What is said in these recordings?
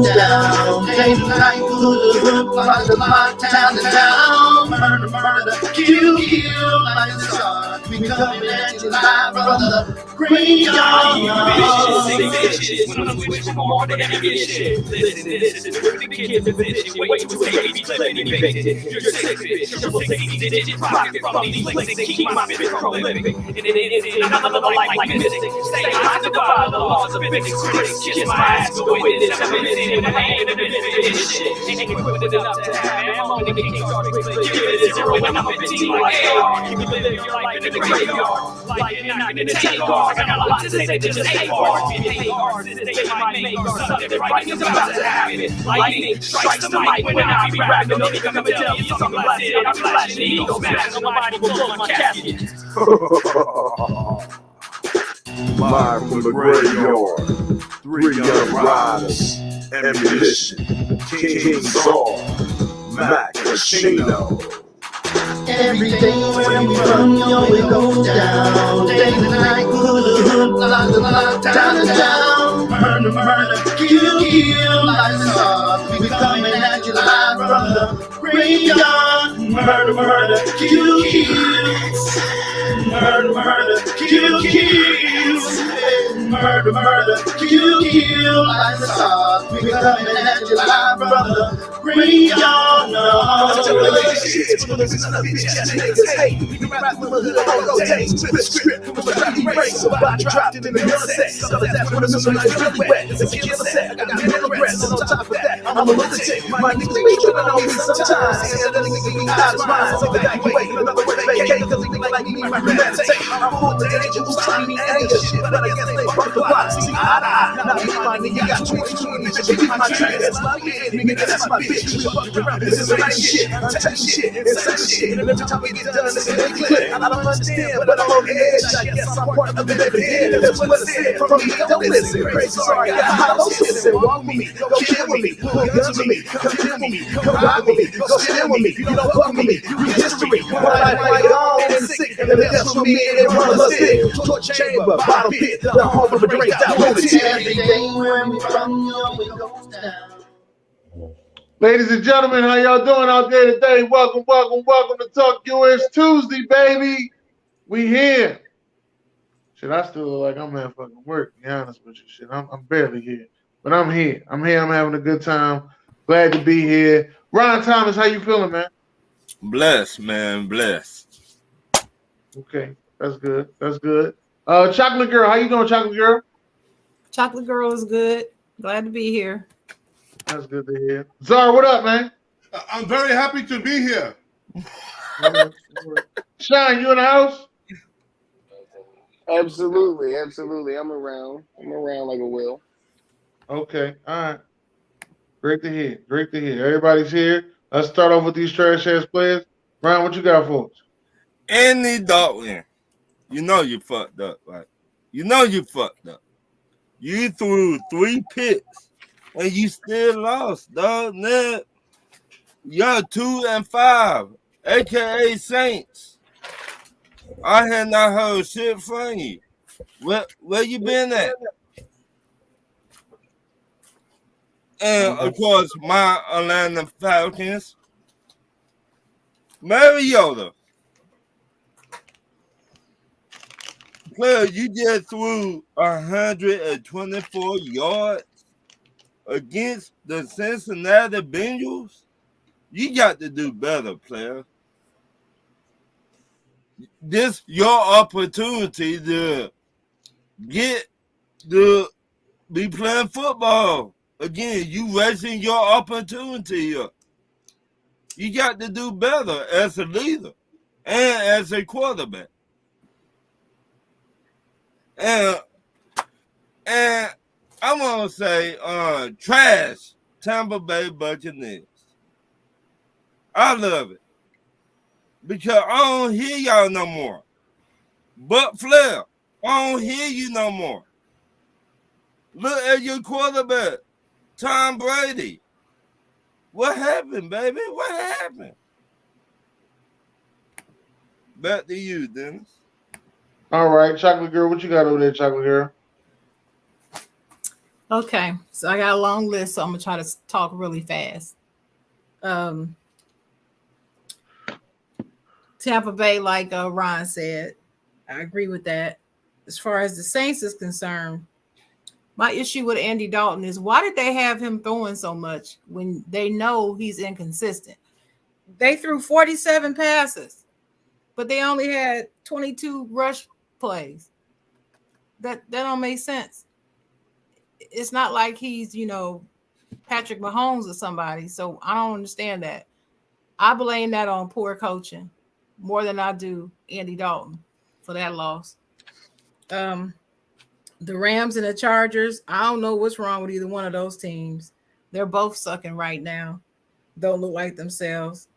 goes down. Day and night, hood, fly the lot, town to town. Murder, murder, kill, kill, like the sun. We coming at you live from the graveyard. Vicious, when I'm switching from more to heavy shit. Listen, with the kids in position, wait to escape, be flipping and evicted. You're sick, bitch, triple 60 digits, profit from these links and keep my bitch prolific. And it is another life like mystic. Stay high to defy the laws of physics. Critics kiss my ass, go with it. 7 minutes in my hand and this shit. Ain't equipped enough to have ammo when the king starts to give it a zero when I'm a 15 like AR. Keep living your life in the graveyard. Like you're not gonna take off. I got a lot to say that just ain't bars. If you hate artists, they might make our something right is about to happen. Lightning strikes the mic when I be rapping. Don't even come and tell me something like it. I'm flashing the ego, smashing nobody will blow my casket. Live from the graveyard, 3 young riders, ammunition, King Saul, Mac Pacino. Every day when we run, yo, it goes down. Day and night, hood, fly town to town. Murder, murder, kill, kill, like the sun. We coming at you live from the graveyard. Murder, murder, kill, kill. Murder, murder, kill, kill. Murder, murder, kill, kill, like the sun. We coming at you live from the graveyard. Dropped it in the middle set. So that's when the system is really wet. It's a killer set. I got mineral rest. On top of that, I'm a lunatic. My niggas be tripping on me sometimes. And the niggas be out of mind. So they wait. Another way to vacate. Cause they like me, my meditate. I'm full of danger. Who's trying me anger shit? But I guess they broke the block. See, eye to eye. Now me, my nigga got 20 bitches. Beat my trigger. That's my head. Nigga, that's my bitch. We fucking around. This is nice shit. I'm taking shit. It's such shit. And every time we get done, it's a big clip. I don't understand, but I'm on the edge. I guess I'm part of the living head. That's what it said. From me, don't listen. Crazy, sorry. I got hollow listen. Walk with me. Go kill with me. Pull guns with me. Come kill with me. Come ride with me. Go steal with me. You don't fuck with me. You read history. One life like gone and sick. And the death's from me and it runs a stick. Torture chamber, bottom pit. The home of the great that lunatic. Every day when we run, yo, it goes down. Ladies and gentlemen, how y'all doing out there today? Welcome to Talk US Tuesday, baby. We here. Shit, I still look like I'm at fucking work, to be honest with you. Shit, I'm barely here. But I'm here. I'm having a good time. Glad to be here. Ron Thomas, how you feeling, man? Blessed, man. Blessed. Okay, that's good. Chocolate Girl, how you doing, Chocolate Girl? Chocolate Girl is good. Glad to be here. That's good to hear. Zara, what up, man? I'm very happy to be here. Shine, you in the house? Absolutely. I'm around like a whale. Okay, all right. Great to hear. Everybody's here. Let's start off with these trash ass players. Ryan, what you got for us? Andy Dalton, you know you fucked up, right? You know you fucked up. You threw 3 picks and you still lost, dog. Now you're 2-5, aka Saints. I had not heard shit from you. Where you been at? And of course, my Atlanta Falcons, Mariota. Player, you just threw 124 yards against the Cincinnati Bengals. You got to do better, player. This your opportunity to be playing football. Again, you racing your opportunity up. You got to do better as a leader and as a quarterback. And I'm gonna say trash Tampa Bay Buccaneers. I love it. Because I don't hear y'all no more. But Flair, I don't hear you no more. Look at your quarterback, Tom Brady. What happened, baby? What happened? Back to you, Dennis. All right, Chocolate Girl, what you got over there, Chocolate Girl? Okay, so I got a long list, so I'm gonna try to talk really fast. Um, Tampa Bay, like Ron said, I agree with that. As far as the Saints is concerned, my issue with Andy Dalton is why did they have him throwing so much when they know he's inconsistent? They threw 47 passes, but they only had 22 rush plays. That don't make sense. It's not like he's, Patrick Mahomes or somebody. So I don't understand that. I blame that on poor coaching more than I do Andy Dalton for that loss. Um, the Rams and the Chargers, I don't know what's wrong with either one of those teams. They're both sucking right now. Don't look like themselves.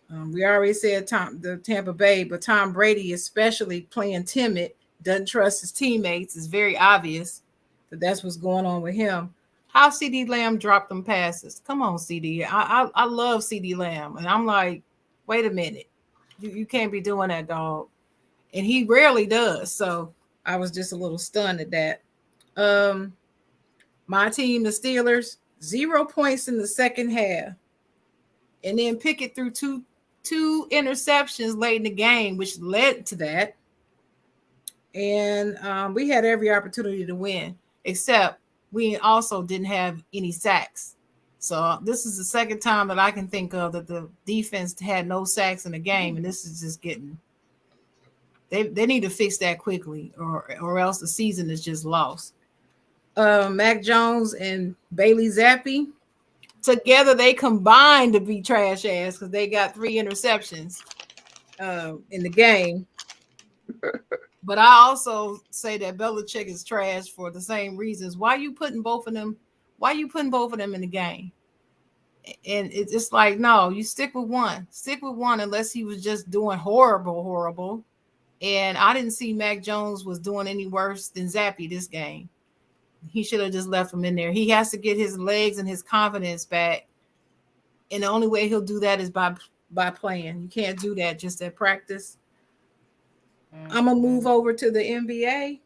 We already said the Tampa Bay, but Tom Brady, especially playing timid, doesn't trust his teammates. It's very obvious that that's what's going on with him. How CD Lamb dropped them passes? Come on, CD. I love CD Lamb, and I'm like, wait a minute, you can't be doing that, dog. And he rarely does. So I was just a little stunned at that. My team, the Steelers, 0 points in the second half, and then Pickett threw two interceptions late in the game, which led to that. And we had every opportunity to win, except we also didn't have any sacks. So this is the second time that I can think of that the defense had no sacks in the game, and this is just getting. They need to fix that quickly, or else the season is just lost. Mac Jones and Bailey Zappi, together they combined to be trash ass because they got 3 interceptions in the game. But I also say that Belichick is trash for the same reasons. Why are you putting both of them? Why are you putting both of them in the game? And it's just like, no, you stick with one. Stick with one unless he was just doing horrible. And I didn't see Mac Jones was doing any worse than Zappi this game. He should have just left him in there. He has to get his legs and his confidence back. And the only way he'll do that is by playing. You can't do that just at practice. I'm going to move over to the NBA.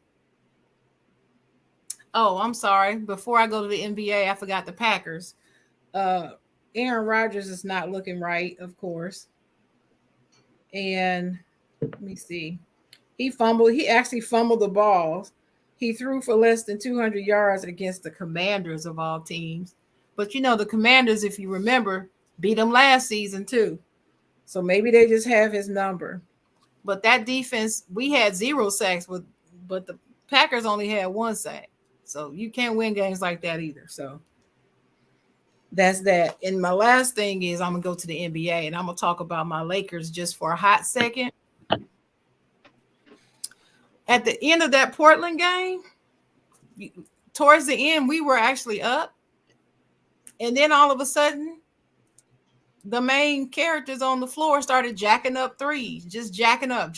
Oh, I'm sorry. Before I go to the NBA, I forgot the Packers. Aaron Rodgers is not looking right, of course. And let me see. He actually fumbled the ball. He threw for less than 200 yards against the Commanders of all teams. But the Commanders, if you remember, beat them last season too. So maybe they just have his number. But that defense, we had 0 sacks, but the Packers only had 1 sack. So you can't win games like that either. So that's that. And my last thing is I'm going to go to the NBA, and I'm going to talk about my Lakers just for a hot second. At the end of that Portland game, towards the end, we were actually up. And then all of a sudden, the main characters on the floor started jacking up threes, just jacking up.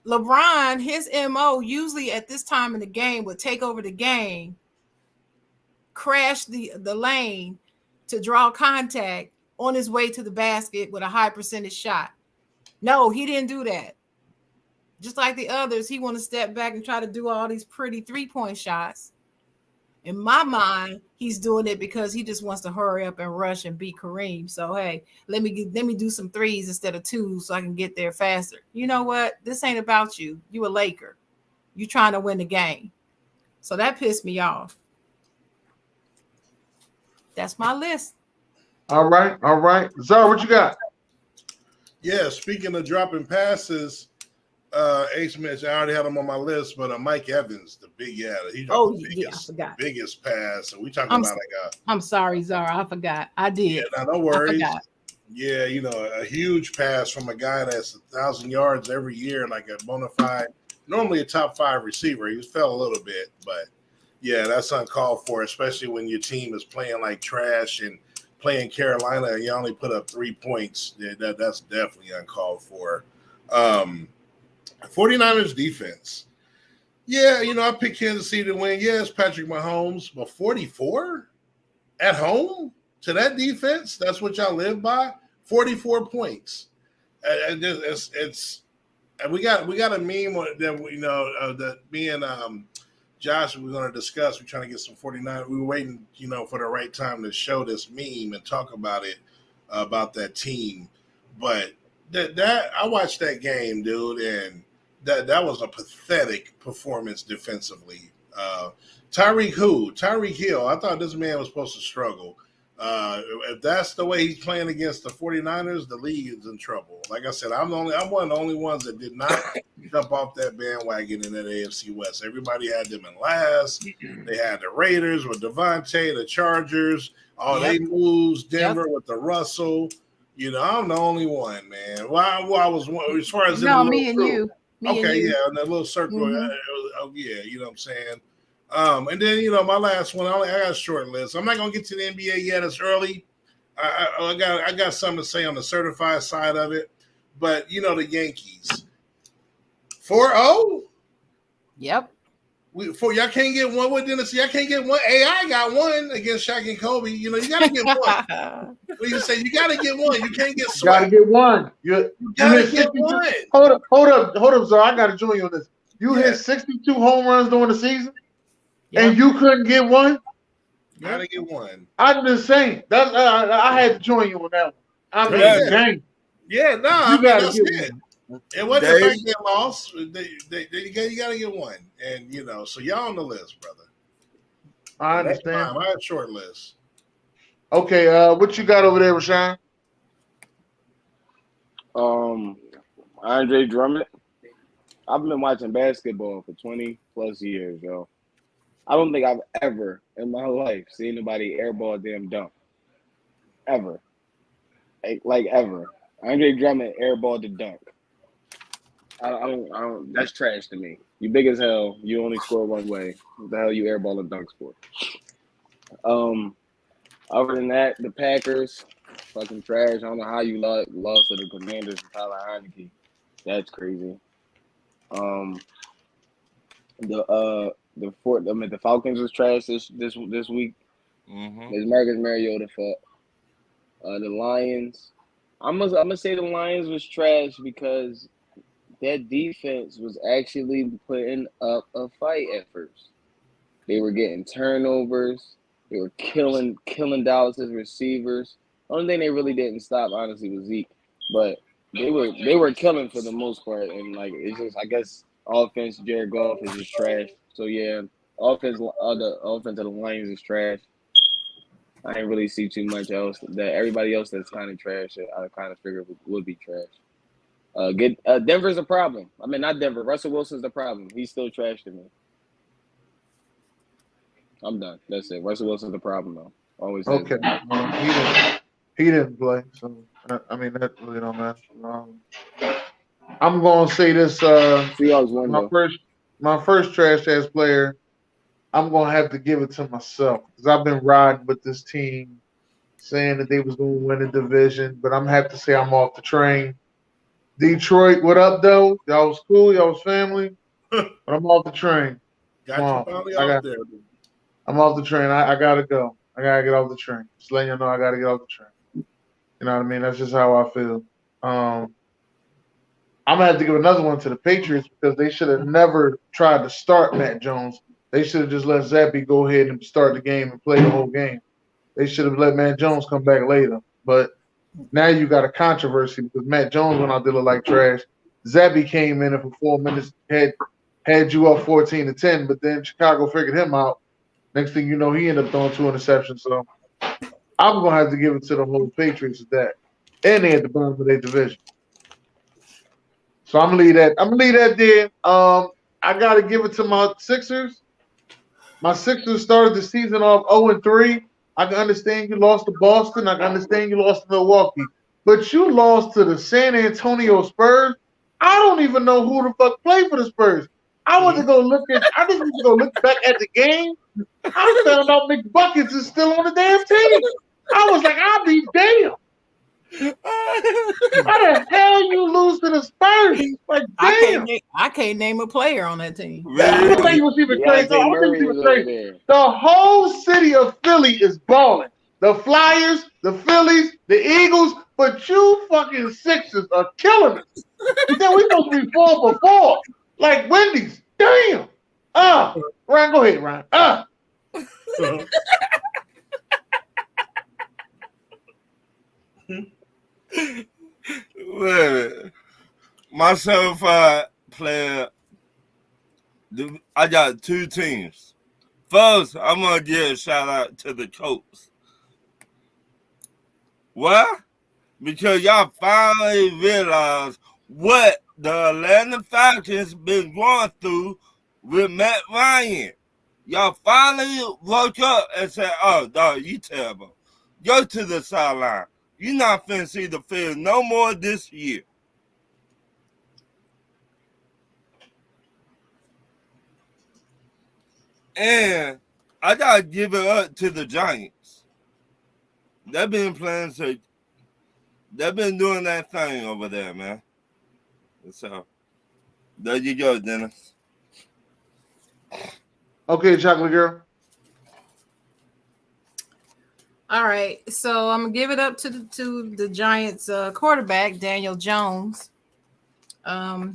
LeBron, his MO, usually at this time in the game would take over the game, crash the lane to draw contact on his way to the basket with a high percentage shot. No, he didn't do that. Just like the others, he want to step back and try to do all these pretty 3-point shots. In my mind, he's doing it because he just wants to hurry up and rush and beat Kareem. So, hey, let me do some threes instead of 2 so I can get there faster. You know what? This ain't about you. You a Laker. You trying to win the game. So that pissed me off. That's my list. All right. Zara, what you got? Yeah, speaking of dropping passes, Ace mentioned I already had him on my list, but Mike Evans, the big he dropped the biggest pass. So we talking about I'm sorry, Zara, I forgot. I did. Yeah, no worries. Yeah, a huge pass from a guy that's 1,000 yards every year, like a bona fide, normally a top 5 receiver. He fell a little bit, but yeah, that's uncalled for, especially when your team is playing like trash and playing Carolina and you only put up 3 points. Yeah, that's definitely uncalled for. 49ers defense. Yeah, I picked Kansas City to win. Yes, Patrick Mahomes, but 44 at home to that defense, that's what y'all live by? 44 points. And we got a meme that that me and Josh, we're going to discuss. We're trying to get some 49. We were waiting, for the right time to show this meme and talk about it, about that team. But that I watched that game, dude, and that was a pathetic performance defensively. Tyreek Hill. I thought this man was supposed to struggle. If that's the way he's playing against the 49ers, the league is in trouble. Like I said, I'm one of the only ones that did not jump off that bandwagon in that AFC West. Everybody had them in last. They had the Raiders with Devontae, the Chargers. They moves Denver with the Russell. I'm the only one, man. Well, I was as far as me and you. In that little circle. Mm-hmm. You know what I'm saying? And then, my last one, I got a short list. I'm not going to get to the NBA yet. It's early. I got something to say on the certified side of it. But, the Yankees. 4-0? Yep. Y'all can't get one with Dennis. Y'all can't get one. AI got one against Shaq and Kobe. You got to get one. You got to get one. You can't get swept. Got to get one. You got to get one. Hold up, sir. I got to join you on this. You hit 62 home runs during the season? Yep. And you couldn't get one? Gotta get one. I'm just saying. That's I had to join you on that one. I mean, dang. Yeah, no, you gotta get one. It wasn't the fact they lost. You gotta get one. And so y'all on the list, brother. I understand. I had a short list. Okay, what you got over there, Rashawn? Andre Drummond. I've been watching basketball for 20 plus years, yo. I don't think I've ever in my life seen anybody airball a damn dunk. Ever. Like ever. Andre Drummond airballed the dunk. I don't that's trash to me. You big as hell, you only score one way. What the hell you airballing dunks for? Other than that, the Packers, fucking trash. I don't know how you lost to the Commanders and Tyler Heineke. That's crazy. The Falcons was trash this week. Mm-hmm. It's Marcus Mariota fault. The Lions, I'm gonna say the Lions was trash because that defense was actually putting up a fight at first. They were getting turnovers. They were killing Dallas's receivers. Only thing they really didn't stop, honestly, was Zeke. But they were killing for the most part, and it's just I guess offense Jared Goff is just trash. So yeah, the offense of the Lions is trash. I didn't really see too much else. That everybody else that's kind of trash, I kind of figured would be trash. Denver's a problem. I mean, not Denver. Russell Wilson's the problem. He's still trash to me. I'm done. That's it. Russell Wilson's the problem, though. Always. Okay. He didn't play, so I mean that really don't matter. I'm gonna say this. My first trash ass player. I'm gonna have to give it to myself because I've been riding with this team, saying that they was gonna win the division, but I'm gonna have to say I'm off the train. Detroit, what up though? Y'all was cool, y'all was family, but I'm off the train. I'm off I can't name a player on that team. I'll tell you what's even crazy. The whole city of Philly is balling. The Flyers, the Phillies, the Eagles, but you fucking Sixers are killing us. Then we supposed to be 4 for 4, like Wendy's. Damn. Ryan, go ahead, Ryan. Wait, my certified player, I got two teams. First, I'm going to give a shout out to the Colts. Why? Because y'all finally realized what the Atlanta Falcons been going through with Matt Ryan. Y'all finally woke up and said, oh, dog, you terrible. Go to the sideline. You're not finna see the field no more this year. And I gotta give it up to the Giants. They've been playing, so they've been doing that thing over there, man. So there you go, Dennis. Okay, chocolate girl. All right, so I'm gonna give it up to the Giants quarterback Daniel Jones. Do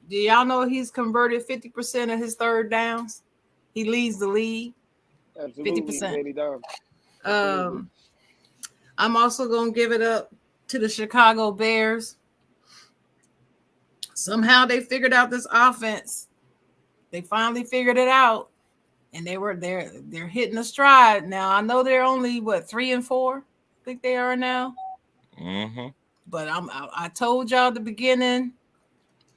y'all know he's converted 50% of his third downs? He leads the league. Absolutely, 50%. I'm also gonna give it up to the Chicago Bears. Somehow they figured out this offense. They finally figured it out, and they're hitting a stride now. I know they're only 3-4. I think they are now. Mm-hmm. But I told y'all at the beginning,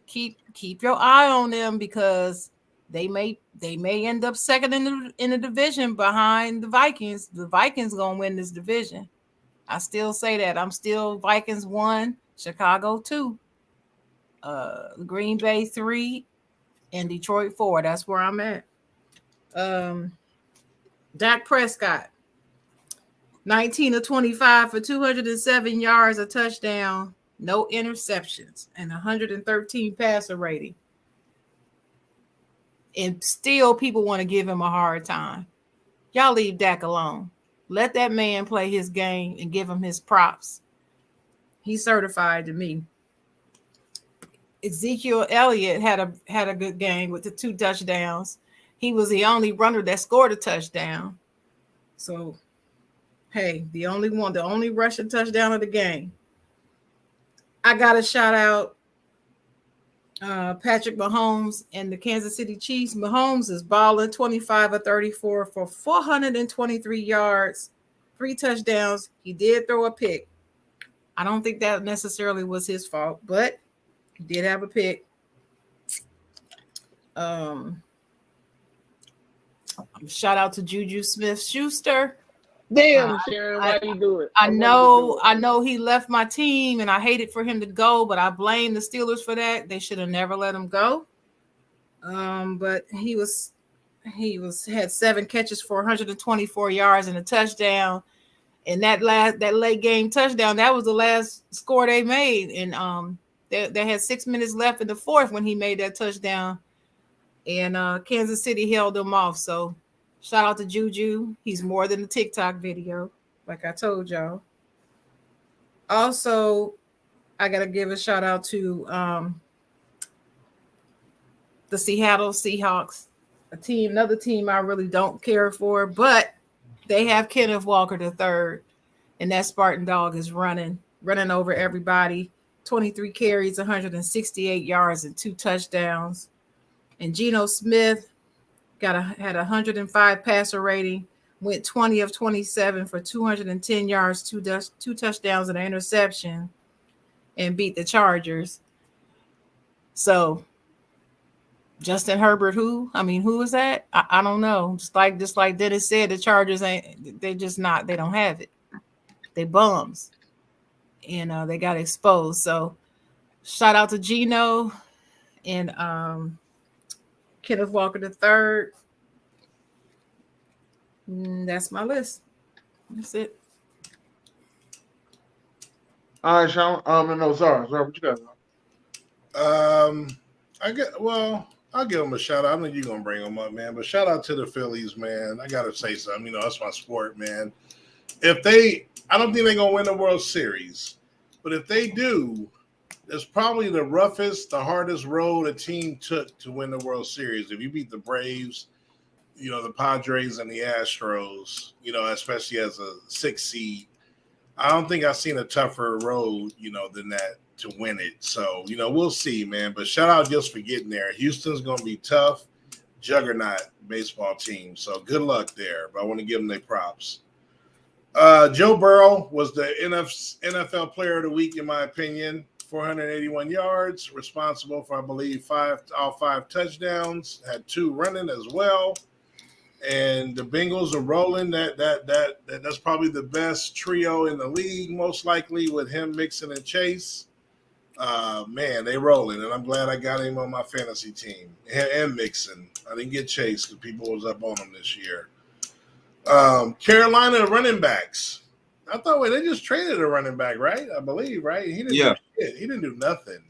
keep your eye on them because they may end up second in the division behind the Vikings. The Vikings gonna win this division. I still say that. I'm still Vikings 1, Chicago 2, Green Bay 3, and Detroit 4. That's where I'm at. Dak Prescott, 19 of 25 for 207 yards, a touchdown, no interceptions, and 113 passer rating. And still people want to give him a hard time. Y'all leave Dak alone. Let that man play his game and give him his props. He's certified to me. Ezekiel Elliott had a good game with the 2 touchdowns. He was the only runner that scored a touchdown. So, hey, the only rushing touchdown of the game. I got to shout out Patrick Mahomes and the Kansas City Chiefs. Mahomes is balling, 25 of 34 for 423 yards, 3 touchdowns. He did throw a pick. I don't think that necessarily was his fault, but he did have a pick. Shout out to Juju Smith-Schuster. Damn, Sharon, why you do it? I know he left my team and I hated for him to go, but I blame the Steelers for that. They should have never let him go. But he had 7 catches for 124 yards and a touchdown. And that late game touchdown, that was the last score they made. And they had 6 minutes left in the fourth when he made that touchdown. And Kansas City held him off. So shout out to Juju. He's more than a TikTok video, like I told y'all. Also, I got to give a shout out to the Seattle Seahawks, another team I really don't care for, but they have Kenneth Walker III, and that Spartan dog is running over everybody. 23 carries, 168 yards, and 2 touchdowns. And Geno Smith had 105 passer rating, went 20 of 27 for 210 yards, 2 touchdowns, and an interception, and beat the Chargers. So Justin Herbert, who is that? I don't know. Just like Dennis said, the Chargers they don't have it. They bums. And they got exposed. So shout out to Geno and Kenneth Walker III. That's my list. That's it. All right, Sean. No, sorry. What you got? I'll give them a shout out. I know you're gonna bring them up, man. But shout out to the Phillies, man. I gotta say something. That's my sport, man. I don't think they're gonna win the World Series, but if they do, it's probably the roughest, the hardest road a team took to win the World Series. If you beat the Braves, the Padres and the Astros, especially as a 6 seed, I don't think I've seen a tougher road, than that to win it. So, we'll see, man. But shout out just for getting there. Houston's going to be tough, juggernaut baseball team. So good luck there. But I want to give them their props. Joe Burrow was the NFL Player of the Week, in my opinion. 481 yards, responsible for, I believe, all five touchdowns. Had 2 running as well. And the Bengals are rolling. That's probably the best trio in the league, most likely, with him, Mixon, and Chase. Man, they rolling, and I'm glad I got him on my fantasy team and Mixon. I didn't get Chase because people was up on him this year. Carolina running backs. I thought they just traded a running back, right? I believe, right? He didn't do shit. He didn't do nothing.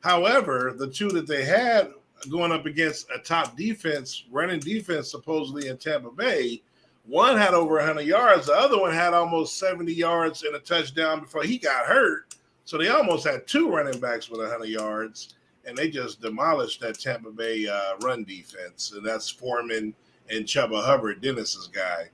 However, the 2 that they had going up against a top defense, running defense, supposedly in Tampa Bay, one had over 100 yards. The other one had almost 70 yards and a touchdown before he got hurt. So they almost had 2 running backs with 100 yards, and they just demolished that Tampa Bay run defense. And that's Foreman and Chuba Hubbard, Dennis's guy.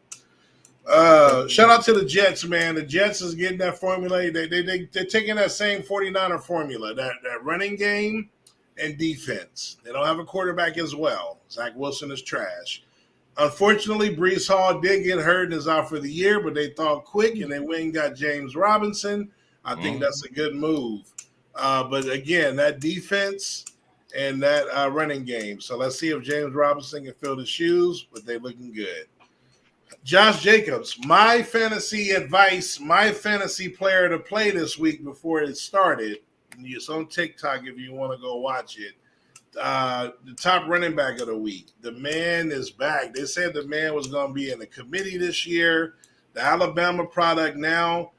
Shout out to the Jets, man. The Jets is getting that formula. They're taking that same 49er formula, that running game and defense. They don't have a quarterback as well. Zach Wilson is trash. Unfortunately, Breece Hall did get hurt and is out for the year, but they thought quick, and they went and got James Robinson. I think that's a good move. But again, that defense and that running game. So let's see if James Robinson can fill the shoes, but they're looking good. Josh Jacobs, my fantasy advice, my fantasy player to play this week before it started. It's on TikTok if you want to go watch it. The top running back of the week. The man is back. They said the man was going to be in the committee this year. The Alabama product now.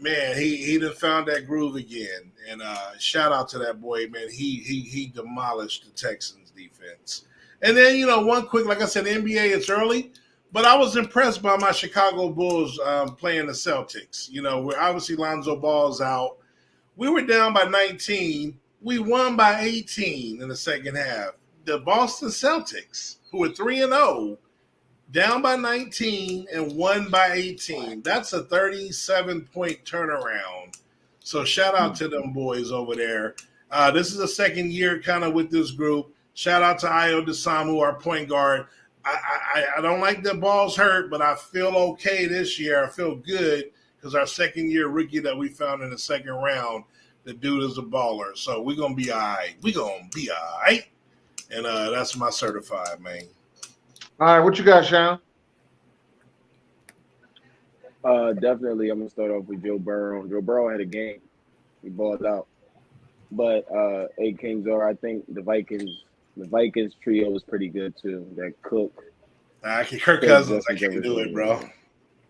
Man, he done found that groove again. And shout out to that boy, man. He demolished the Texans defense. And then, one quick, like I said, NBA, it's early. But I was impressed by my Chicago Bulls playing the Celtics. Where obviously Lonzo Ball's out. We were down by 19. We won by 18 in the second half. The Boston Celtics, who were 3-0, down by 19 and won by 18. That's a 37-point turnaround. So shout out to them boys over there. This is the second year kind of with this group. Shout out to Ayo Dosunmu, our point guard. I don't like the balls hurt, but I feel okay this year. I feel good because our second-year rookie that we found in the second round, the dude is a baller. So we're going to be all right. We're going to be all right. And that's my certified, man. All right, what you got, Sean? Definitely, I'm going to start off with Joe Burrow. Joe Burrow had a game. He balled out. But A. Kingzor, I think the Vikings trio was pretty good too. That Cook, Kirk Cousins, I can't do it, bro.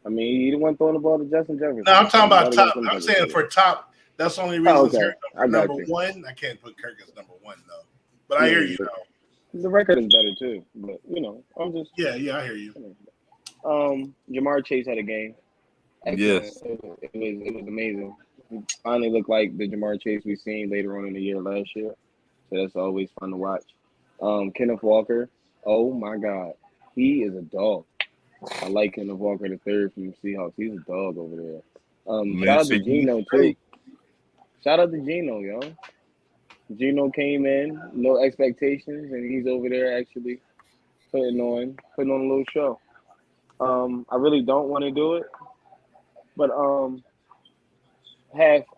I mean, he the one throwing the ball to Justin Jefferson. No, I'm talking about top. I'm saying for top. That's the only reason. Okay. Number 1. I can't put Kirk as number 1 though. But I hear you though. The record is better too. But I'm just. Yeah, I hear you. Jamar Chase had a game. Excellent. Yes, it was amazing. He finally looked like the Jamar Chase we've seen later on in the year last year. So that's always fun to watch. Kenneth Walker, oh my God, he is a dog. I like Kenneth Walker, the third from the Seahawks. He's a dog over there. Shout out to Geno too. Shout out to Geno, yo. Geno came in, no expectations, and he's over there actually putting on a little show. I really don't want to do it, but I'm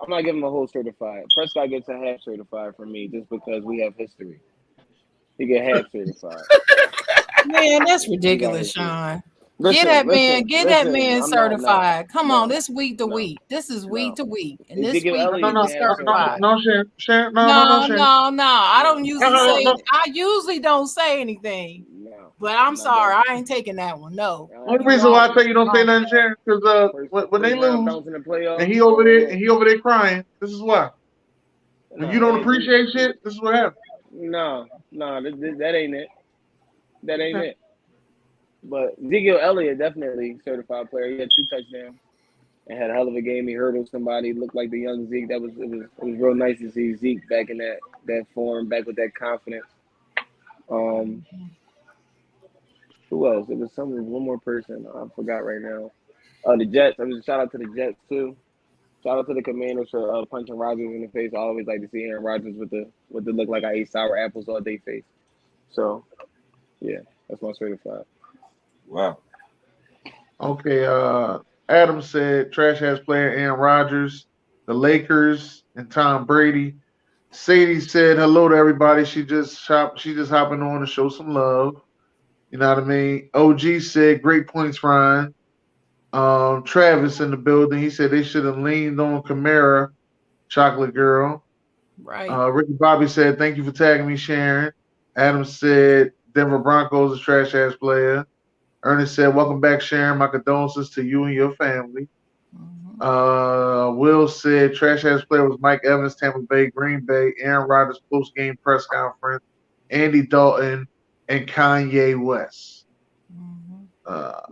not giving him a whole certified. Prescott gets a half certified for me just because we have history. He get half certified. Man, that's ridiculous, Sean. Get that man certified. Come on, this week to week. This is week to week. And this week certified. No, Sharon. No. I don't usually say I usually don't say anything. But I'm sorry, I ain't taking that one. No. Only reason why I tell you don't say nothing, Sharon, because when they lose and he over there crying, this is why. When you don't appreciate shit, this is what happens. No, that ain't it. That ain't it. But Ezekiel Elliott, definitely certified player. He had 2 touchdowns. and had a hell of a game. He hurdled somebody, looked like the young Zeke. It was real nice to see Zeke back in that form, back with that confidence. Who else? It was one more person. I forgot right now. The Jets. I mean, shout out to the Jets too. Shout out to the Commanders for punching Rodgers in the face. I always like to see Aaron Rodgers with the look like I ate sour apples all day face. So, yeah, that's my certified. Wow. Okay, Adam said trash ass player Aaron Rodgers, the Lakers, and Tom Brady. Sadie said hello to everybody. She just hopping on to show some love. You know what I mean? OG said great points, Ryan. Travis in the building. He said they should have leaned on Kamara, Chocolate Girl. Right. Ricky Bobby said thank you for tagging me, Sharon. Adam said Denver Broncos a trash ass player. Ernest said, welcome back, Sharon. My condolences to you and your family. Will said, trash ass player was Mike Evans, Tampa Bay, Green Bay, Aaron Rodgers post game press conference, Andy Dalton, and Kanye West. I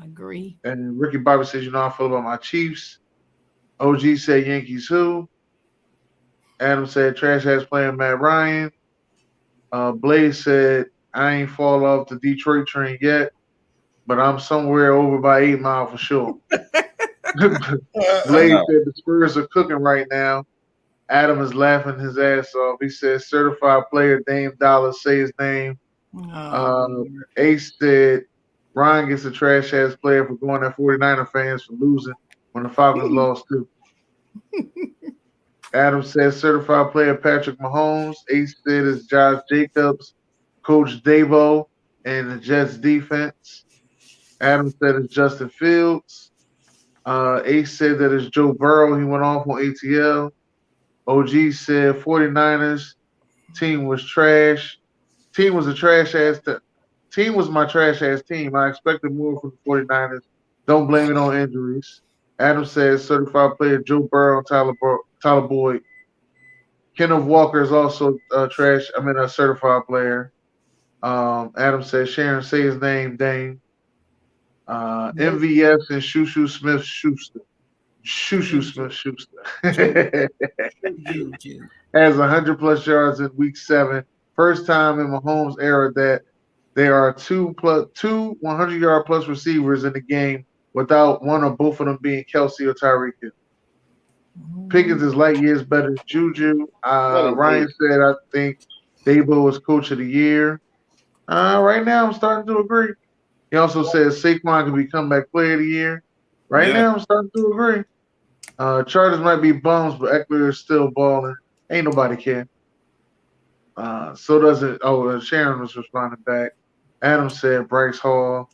agree. And Ricky Bobby says, you know how I feel about my Chiefs. OG said, Yankees who? Adam said, trash ass player Matt Ryan. Blaze said, I ain't fall off the Detroit train yet, but I'm somewhere over by 8 Mile for sure. Blaze said the Spurs are cooking right now. Adam is laughing his ass off. He says certified player Dame Dollar, say his name. Ace said Ryan gets a trash ass player for going at 49er fans for losing when the Falcons lost too. Adam says certified player Patrick Mahomes. Ace said is Josh Jacobs, Coach Dabo, and the Jets defense. Adam said it's Justin Fields. Ace said that it's Joe Burrow. He went off on ATL. OG said 49ers team was trash. Team was a trash ass. Team was my trash ass team. I expected more from the 49ers. Don't blame it on injuries. Adam says certified player Joe Burrow and Tyler Boyd. Kenneth Walker is also a certified player. Adam says Sharon, say his name, Dane. MVS and Shushu Smith Schuster. Shushu Smith Schuster has 100+ yards in week 7. First time in Mahomes' era that there are two 100-yard plus receivers in the game without one or both of them being Kelsey or Tyreek Hill. Pickens is light years better than Juju. Ryan said I think Dabo is coach of the year. Right now I'm starting to agree. He also says Saquon could be comeback player of the year. Right now I'm starting to agree. Chargers might be bums, but Eckler is still balling. Ain't nobody care. So does it. Sharon was responding back. Adam said Bryce Hall.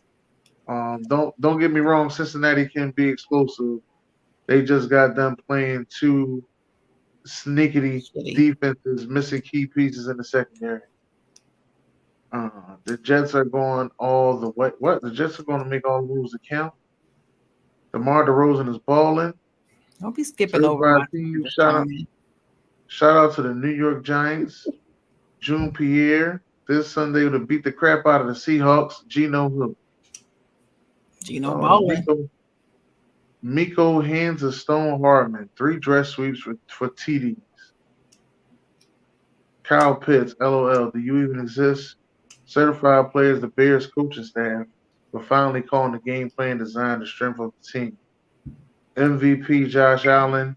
Don't get me wrong. Cincinnati can be explosive. They just got done playing 2 sneaky defenses, missing key pieces in the secondary. The Jets are going all the way. What? The Jets are going to make all the rules count. DeMar DeRozan is balling. Don't be skipping over my Shout out to the New York Giants. June Pierre this Sunday to beat the crap out of the Seahawks. Geno balling. Miko hands a Stone Hardman 3 dress sweeps for TDs. Kyle Pitts, LOL. Do you even exist? Certified players, the Bears coaching staff, for finally calling the game plan design the strength of the team. MVP Josh Allen.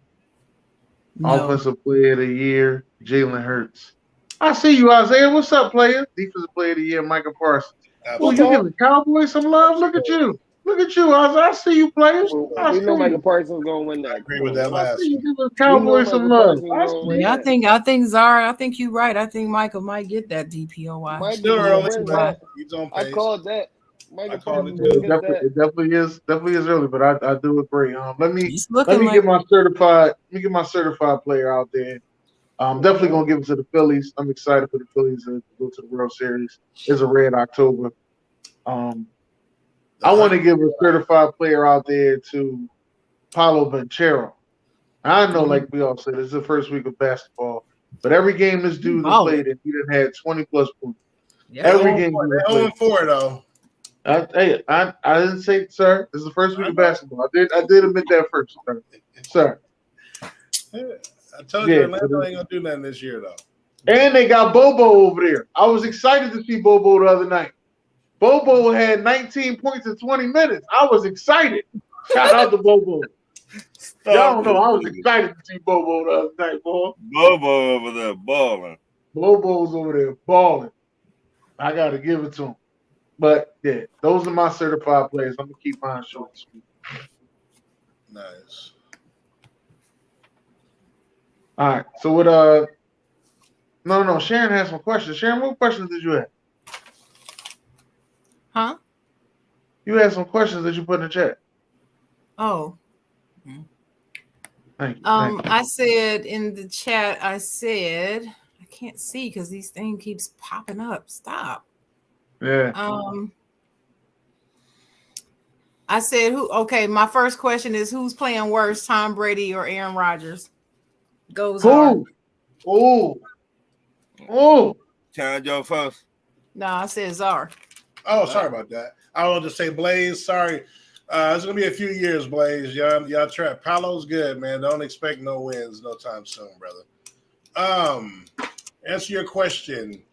Offensive player of the year, Jalen Hurts. I see you, Isaiah. What's up, player? Defensive player of the year, Michael Parsons. Well, you giving the Cowboys some love? Look at you. Look at you, Isaiah. I see you, players. We know Michael Parsons going to win that. I agree with that last one. You giving the Cowboys some love. I think Zara, I think you're right. I think Michael might get that DPOY. Still early. He's on pace. I called that. It definitely is early, but I do agree. Let me get my certified player out there. I'm definitely gonna give it to the Phillies. I'm excited for the Phillies to go to the World Series. It's a red October. I want to give a certified player out there to Paulo Banchero. I know, like we all said, it's the first week of basketball, but every game this dude has played, and he done had 20+ points. Yeah, every game. They're 0-4 though. I didn't say, sir. This is the first week of basketball. I did admit that first, sir. I told you Orlando ain't gonna do nothing this year though. And they got Bobo over there. I was excited to see Bobo the other night. Bobo had 19 points in 20 minutes. I was excited. Shout out to Bobo. Y'all don't know. I was excited to see Bobo the other night, boy. Bobo over there balling. Bobo's over there balling. I got to give it to him. But yeah, those are my certified players. I'm gonna keep mine short and sweet. Nice. All right. So what? No. Sharon has some questions. Sharon, what questions did you have? Huh? You had some questions that you put in the chat. Oh. Thank you. I said in the chat, I can't see because these things keeps popping up. Stop. Yeah. I said okay, my first question is who's playing worse, Tom Brady or Aaron Rodgers? Goes on. Oh. Can I go first? No, I said Czar. Oh, sorry about that. I will just say Blaze, sorry. It's gonna be a few years, Blaze. Y'all try. Paolo's good, man. Don't expect no wins no time soon, brother. Answer your question.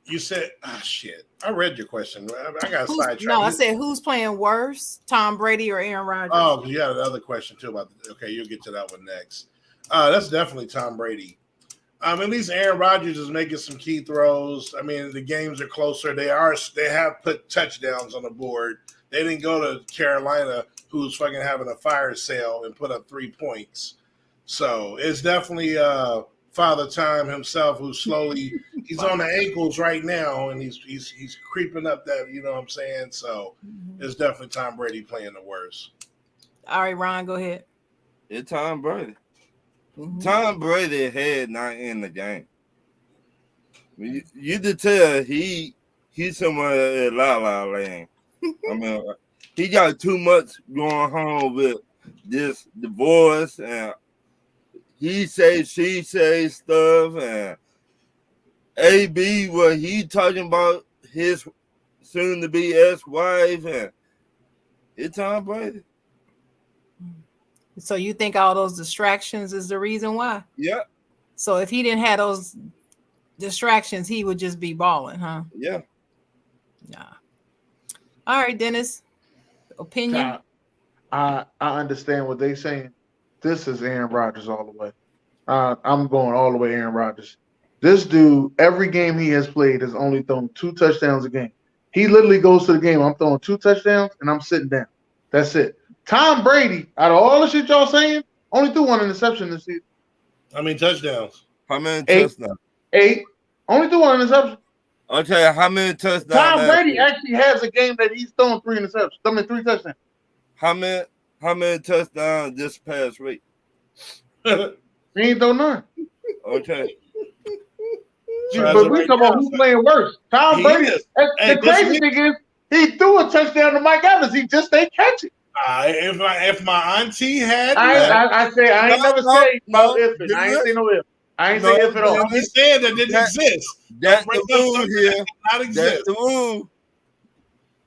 You said, shit. I read your question. I got sidetracked. No, I said who's playing worse, Tom Brady or Aaron Rodgers? Oh, you had another question too about. Okay, you'll get to that one next. That's definitely Tom Brady. At least Aaron Rodgers is making some key throws. I mean, the games are closer. They have put touchdowns on the board. They didn't go to Carolina, who's fucking having a fire sale, and put up 3 points. So it's definitely Father Time himself, who's slowly he's on the ankles right now, and he's creeping up that. You know what I'm saying? So it's definitely Tom Brady playing the worst. All right, Ron, go ahead. It's Tom Brady. Tom Brady head not in the game. You could tell he's somewhere at La La Land. I mean, he got too much going on with this divorce and he say, she say stuff, and AB, what he talking about his soon-to-be ex-wife, and it's Tom Brady. So you think all those distractions is the reason why? Yeah. So if he didn't have those distractions, he would just be balling, huh? Yeah. Nah. All right, Dennis. Opinion? I understand what they're saying. This is Aaron Rodgers all the way. I'm going all the way Aaron Rodgers. This dude, every game he has played, has only thrown 2 touchdowns a game. He literally goes to the game, I'm throwing 2 touchdowns, and I'm sitting down. That's it. Tom Brady, out of all the shit y'all saying, only threw 1 interception this season. How many touchdowns? How many touchdowns? 8. Only threw 1 interception. Okay, how many touchdowns? Tom Brady actually has a game that he's thrown 3 interceptions. I mean, 3 touchdowns. How many touchdowns this past week? He ain't thrown none. Okay. But we talking about who's playing worse. Tom Brady. The crazy thing is, he threw a touchdown to Mike Evans. He just ain't catch it. If my auntie had, I ain't never say no if. I ain't say no if. I ain't say if at all. I'm just saying that didn't exist. That's the rule here. Not exist. That's the rule.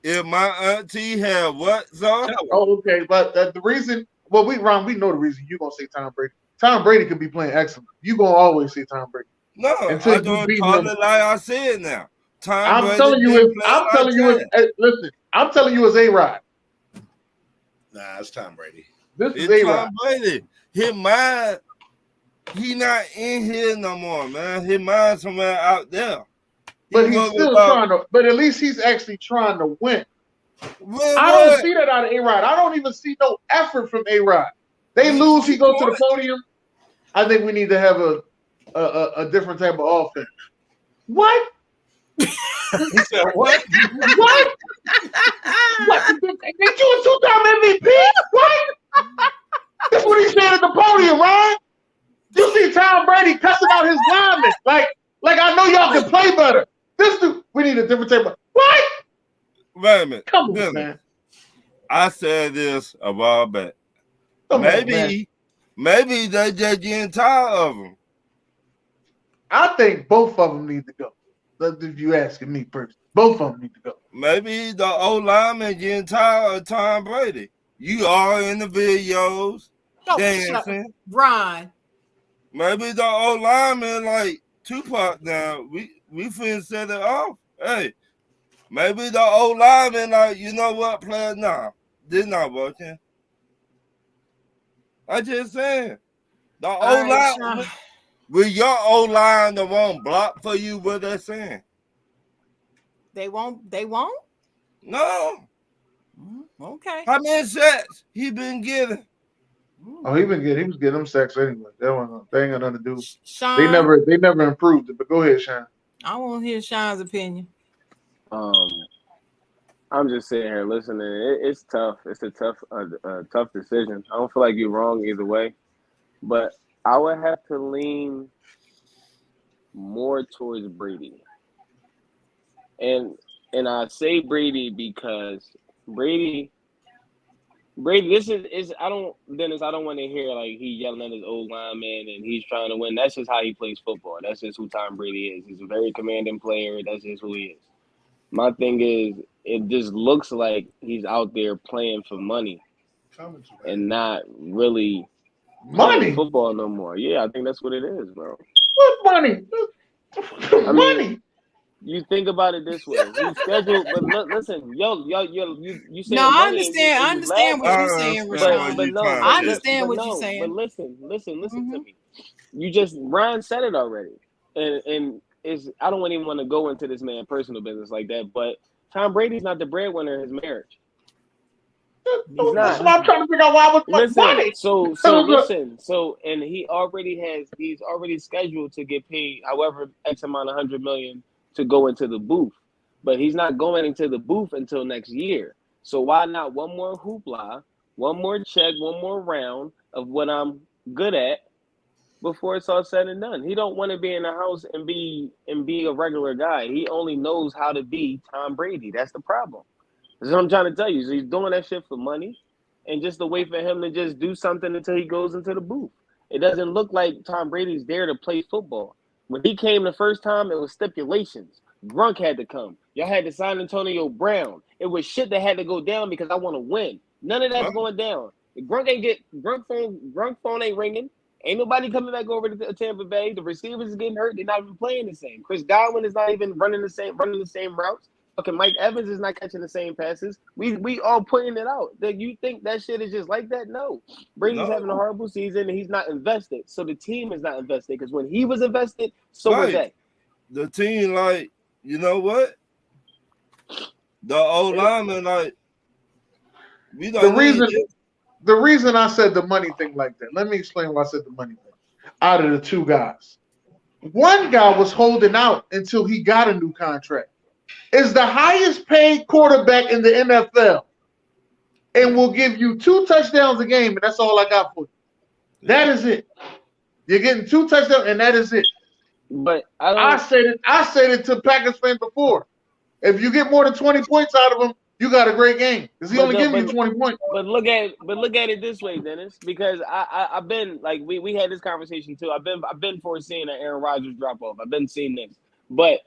If my auntie had what, so? Oh, okay. But the reason, well, we know the reason you're gonna say Tom Brady. Tom Brady could be playing excellent. You're gonna always say Tom Brady. No, until I don't call it like I said now. I'm telling you, listen, I'm telling you, it's A-Rod. Nah, it's Tom Brady. This is A-Rod. Tom Brady. His mind, he not in here no more, man. His mind somewhere out there. But he's still trying to. But at least he's actually trying to win. I don't see that out of A-Rod. I don't even see no effort from A-Rod. They lose, he goes to the podium. I think we need to have a different type of offense. What? He said what? What? What? Did you a 2-time MVP? What? That's what he said at the podium, right? You see Tom Brady cussing out his linemen. Like I know y'all can play better. This dude, we need a different type of what? Wait a minute. Come on, man. I said this a while back. Maybe they just getting tired of him. I think both of them need to go. If you asking me personally, both of them need to go. Maybe the old lineman getting tired of Tom Brady. You all in the videos dancing. Ron. Maybe the old lineman like Tupac now. We finna set it off. Hey, maybe the old lineman like, you know what, player? Nah, this not working. I just saying. The old line, will your old line the one block for you what they're saying? They won't? No. Okay. How many sacks he been getting? Oh, he was getting them sacks anyway. They ain't got nothing to do. Sean, they never improved it. But go ahead, Sean. I want to hear Sean's opinion. I'm just sitting here listening. It's tough. It's a tough decision. I don't feel like you're wrong either way, but I would have to lean more towards Brady. And I say Brady because Brady, this is I don't want to hear like he yelling at his old lineman and he's trying to win. That's just how he plays football. That's just who Tom Brady is. He's a very commanding player. That's just who he is. My thing is, it just looks like he's out there playing for money and not really playing football no more. Yeah, I think that's what it is, bro. What money? Money. You think about it this way. He's scheduled, but listen, you say no, I understand what you're saying, Rashawn. But no, I understand what you're saying. But listen to me. You just Ryan said it already, and I don't even want to go into this man's personal business like that. But Tom Brady's not the breadwinner in his marriage. He's not. That's what I'm trying to figure out. Why was money? So and he's already scheduled to get paid however X amount of $100 million to go into the booth, but he's not going into the booth until next year. So why not one more hoopla, one more check, one more round of what I'm good at before it's all said and done? He don't want to be in the house and be a regular guy. He only knows how to be Tom Brady. That's the problem. That's what I'm trying to tell you. So he's doing that shit for money and just to wait for him to just do something until he goes into the booth. It doesn't look like Tom Brady's there to play football. When he came the first time, it was stipulations. Grunk had to come. Y'all had to sign Antonio Brown. It was shit that had to go down because I want to win. None of that's going down. Grunk phone ain't ringing. Ain't nobody coming back over to Tampa Bay. The receivers is getting hurt. They're not even playing the same. Chris Godwin is not even running the same routes. Fucking Mike Evans is not catching the same passes. We all pointing it out. That you think that shit is just like that? No. Brady's having a horrible season and he's not invested. So the team is not invested because when he was invested, so was they. The team, like, you know what? The old lineman, like, we don't the reason I said the money thing like that. Let me explain why I said the money thing. Out of the two guys, one guy was holding out until he got a new contract. Is the highest paid quarterback in the NFL and will give you 2 touchdowns a game, and that's all I got for you. That is it. You're getting 2 touchdowns, and that is it. But I said it to Packers fans before. If you get more than 20 points out of him, you got a great game because he only giving you 20 points. But look at it this way, Dennis, because I've been like we had this conversation too. I've been foreseeing an Aaron Rodgers drop off. I've been seeing this, but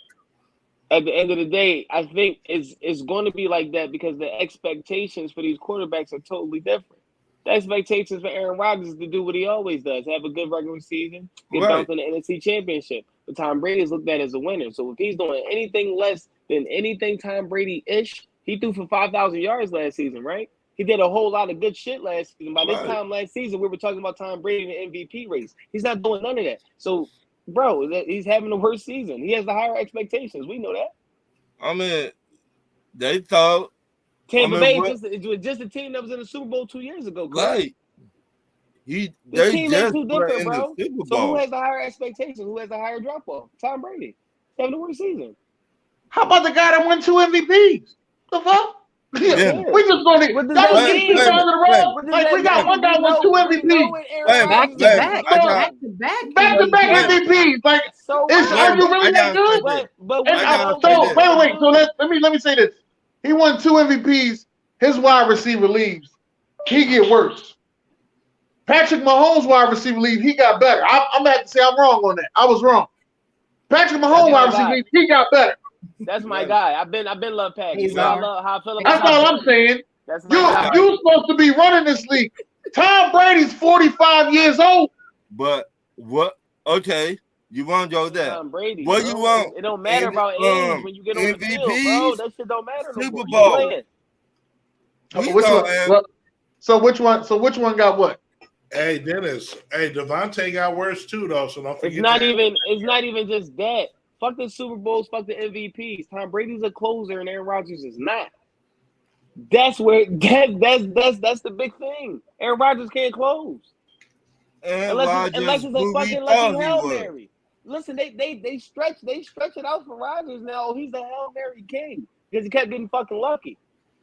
at the end of the day, I think it's going to be like that because the expectations for these quarterbacks are totally different. The expectations for Aaron Rodgers is to do what he always does, have a good regular season, get bounced in the NFC Championship. But Tom Brady is looked at as a winner. So if he's doing anything less than anything Tom Brady-ish, he threw for 5,000 yards last season, right? He did a whole lot of good shit last season. By this time last season, we were talking about Tom Brady in the MVP race. He's not doing none of that. So, bro, he's having the worst season. He has the higher expectations. We know that. I mean, they thought Tampa Bay was just a team that was in the Super Bowl 2 years ago. Right. The team ain't too different, bro. So who has the higher expectations? Who has the higher drop-off? Tom Brady. He's having the worst season. How about the guy that won 2 MVPs? The fuck? Yeah. We just going to that was 2 times in a row. Like we got one guy won 2 MVPs. Back to back MVPs. Like, are you really that good? Wait. So let me say this. He won 2 MVPs. His wide receiver leaves. He get worse. Patrick Mahomes' wide receiver leaves. He got better. I'm going to have to say I'm wrong on that. I was wrong. Patrick Mahomes' wide receiver leaves. He got better. That's my guy. I've been love Pack. You know Hazard. how I feel about That's all I'm saying. That's my guy. You supposed to be running this league. Tom Brady's 45 years old. But what? Okay, you want to go there? Tom Brady. What bro. you want? It don't matter about age when you get on the field, bro. MVPs? That shit don't matter no Super more. Bowl. You playing. Which one? Well, so which one got what? Hey, Dennis. Hey, Devontae got worse too, though. So don't forget. It's not even just that. Fuck the Super Bowls. Fuck the MVPs. Tom Brady's a closer, and Aaron Rodgers is not. That's where that's the big thing. Aaron Rodgers can't close unless it's a fucking lucky Hail Mary. Listen, they stretch it out for Rodgers now. He's the Hail Mary king because he kept getting fucking lucky,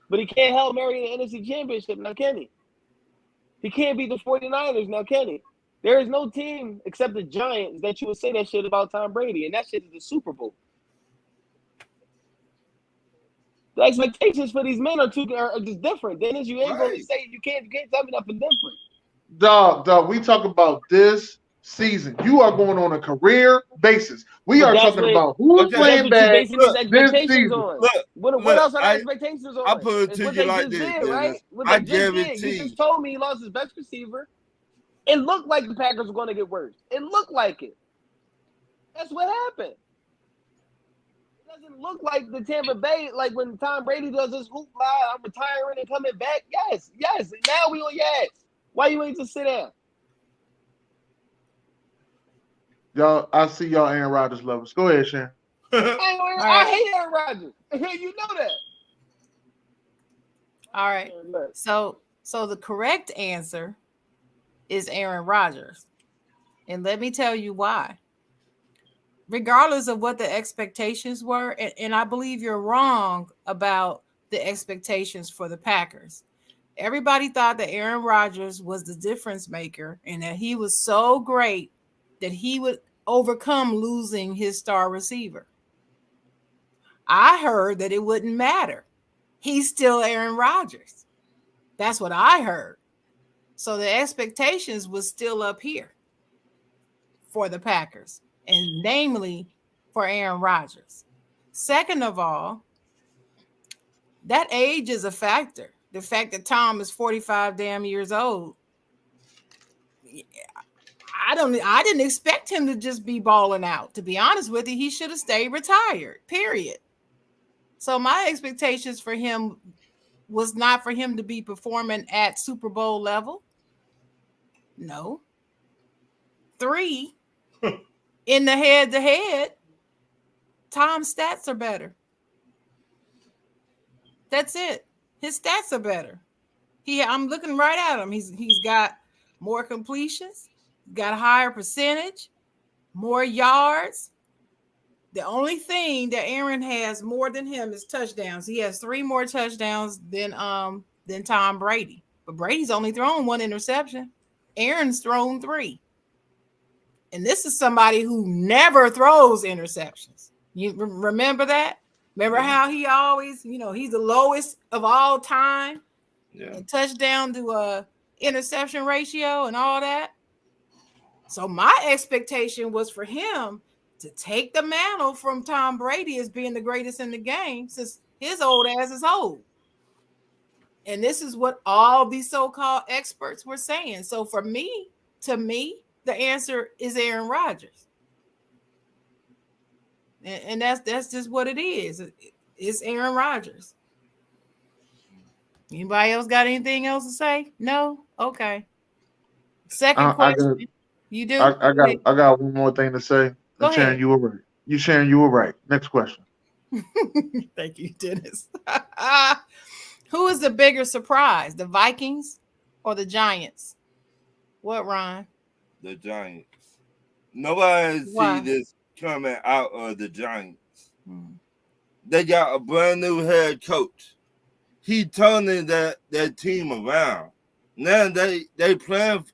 but he can't Hail Mary in the NFC Championship now, can he? He can't beat the 49ers now, can he? There is no team except the Giants that you would say that shit about Tom Brady, and that shit is the Super Bowl. The expectations for these men are just different. Dennis, you ain't going to say you can't tell me nothing different. Dog, we talk about this season. You are going on a career basis. We are talking about who's playing bad this season. What else are the expectations on? I put it to you like this, did, right? I guarantee you just told me he lost his best receiver. It looked like the Packers were going to get worse. It looked like it. That's what happened. It doesn't look like the Tampa Bay, like when Tom Brady does this hoop lie, I'm retiring and coming back. Yes. Now we on your ass. Why you ain't just sit down? Y'all, I see y'all Aaron Rodgers lovers. Go ahead, Sharon. I hate Aaron Rodgers. You know that. All right. So the correct answer is Aaron Rodgers. And let me tell you why. Regardless of what the expectations were, and I believe you're wrong about the expectations for the Packers. Everybody thought that Aaron Rodgers was the difference maker and that he was so great that he would overcome losing his star receiver. I heard that it wouldn't matter. He's still Aaron Rodgers. That's what I heard. So the expectations was still up here for the Packers, and namely for Aaron Rodgers. Second of all, that age is a factor. The fact that Tom is 45 damn years old. I didn't expect him to just be balling out. To be honest with you, he should have stayed retired, period. So my expectations for him was not for him to be performing at Super Bowl level. No. 3, in the head-to-head, Tom's stats are better. That's it. His stats are better. I'm looking right at him. He's got more completions, got a higher percentage, more yards. The only thing that Aaron has more than him is touchdowns. He has 3 more touchdowns than Tom Brady. But Brady's only thrown 1 interception. Aaron's thrown 3. And this is somebody who never throws interceptions. You remember that? Remember how he always, he's the lowest of all time in touchdown to interception ratio and all that. So my expectation was for him to take the mantle from Tom Brady as being the greatest in the game since his old ass is old. And this is what all these so-called experts were saying. So to me, the answer is Aaron Rodgers. And that's just what it is. It's Aaron Rodgers. Anybody else got anything else to say? No? Okay. Second question. You do? I got one more thing to say. Go ahead. Sharon, you were right. Sharon, you were right. Next question. Thank you, Dennis. Who is the bigger surprise, the Vikings or the Giants? What, Ron? The Giants. Nobody see this coming out of the Giants. They got a brand new head coach. He turning that team around. Now they playing.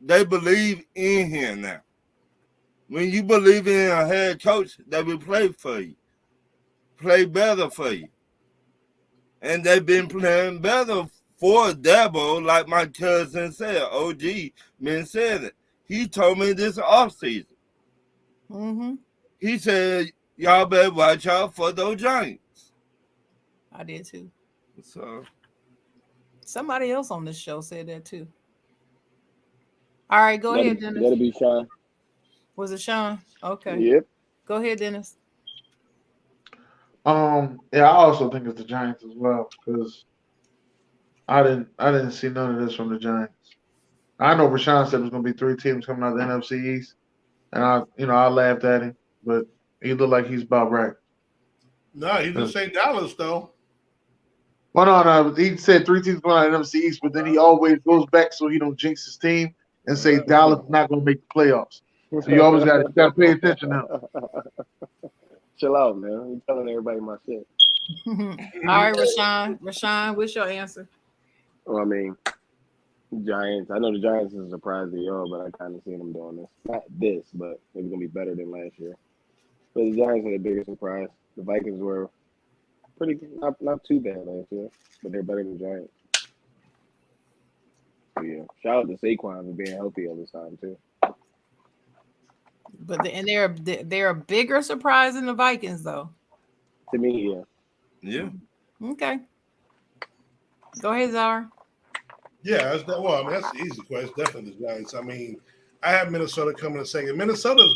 They believe in him now. When you believe in a head coach, they will play for you, play better for you. And they've been playing better for Dabo, like my cousin said. OG been said it. He told me this offseason. He said, y'all better watch out for those Giants. I did too. So Somebody else on this show said that too. All right, go ahead, Dennis. That'll be Sean. Was it Sean? Okay. Yep. Go ahead, Dennis. Yeah, I also think it's the Giants as well because I didn't see none of this from the Giants. I know Rashawn said it was going to be 3 teams coming out of the NFC East, and I laughed at him, but he looked like he's about right. No, he didn't say Dallas though. Well, no, he said 3 teams going out of the NFC East, but then he always goes back so he don't jinx his team and say Dallas is not going to make the playoffs. So you always got to pay attention now. Chill out, man. I'm telling everybody my shit. All right, Rashawn. Rashawn, what's your answer? Well, I mean, Giants. I know the Giants is a surprise to y'all, but I kind of seen them doing this. Not this, but maybe gonna be better than last year. But the Giants are the biggest surprise. The Vikings were pretty not too bad last year, but they're better than the Giants. So, yeah, shout out to Saquon for being healthy all this time too. But they're a bigger surprise than the Vikings, though. To me, yeah. Yeah. Okay. Go ahead, Zara. Yeah, that's the easy question. It's definitely the Giants. I mean, I have Minnesota coming in second. Minnesota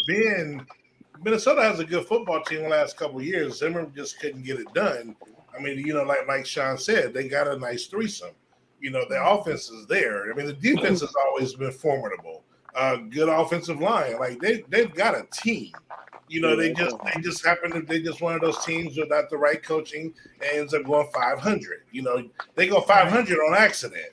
has a good football team the last couple of years. Zimmer just couldn't get it done. I mean, like Sean said, they got a nice threesome. The offense is there. I mean, the defense has always been formidable. Good offensive line. Like they've got a team. They just happen to they just one of those teams without the right coaching and ends up going 500. They go 500 on accident.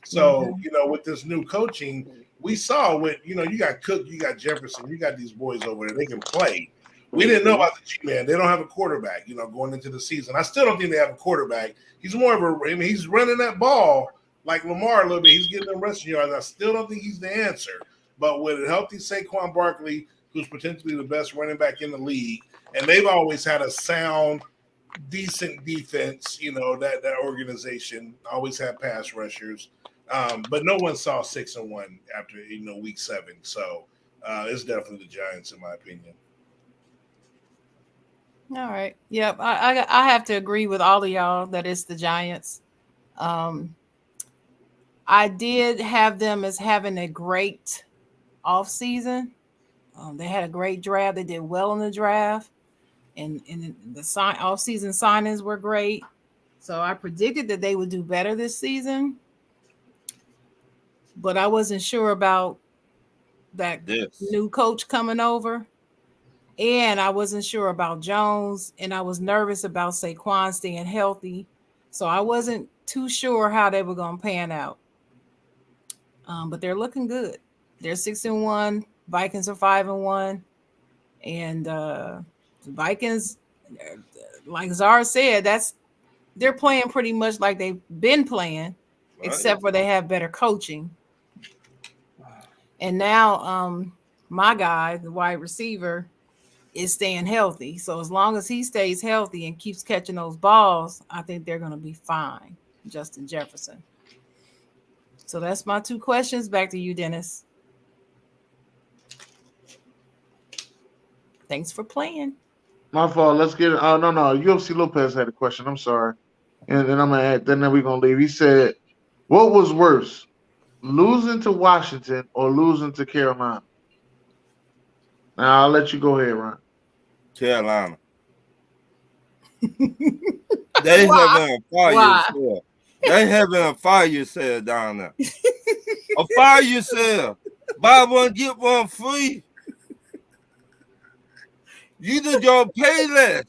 So, with this new coaching, we saw you got Cook, you got Jefferson, you got these boys over there. They can play. We didn't know about the G-Man. They don't have a quarterback, going into the season. I still don't think they have a quarterback. He's more of he's running that ball like Lamar a little bit. He's getting them rushing yards. I still don't think he's the answer. But with a healthy Saquon Barkley, who's potentially the best running back in the league, and they've always had a sound, decent defense, that organization always had pass rushers. But no one saw 6-1 after week 7. So it's definitely the Giants, in my opinion. All right. Yep. I have to agree with all of y'all that it's the Giants. I did have them as having a great off season. They had a great draft. They did well in the draft, and the off season signings were great. So I predicted that they would do better this season, but I wasn't sure about that new coach coming over, and I wasn't sure about Jones, and I was nervous about Saquon staying healthy, so I wasn't too sure how they were going to pan out. But they're looking good. They're 6-1. Vikings are 5-1, and the Vikings, like Zara said, they're playing pretty much like they've been playing, except for they have better coaching. And now, my guy, the wide receiver, is staying healthy. So as long as he stays healthy and keeps catching those balls, I think they're going to be fine. Justin Jefferson. So that's my 2 questions. Back to you, Dennis. Thanks for playing. My fault. Let's get it. No. UFC Lopez had a question. I'm sorry. And then I'm going to add, then we're going to leave. He said, what was worse, losing to Washington or losing to Carolina? Now, I'll let you go ahead, Ron. Carolina. They having a fire sale. They having a fire sale down there. A fire sale. Buy one, get one free. You just gonna pay less.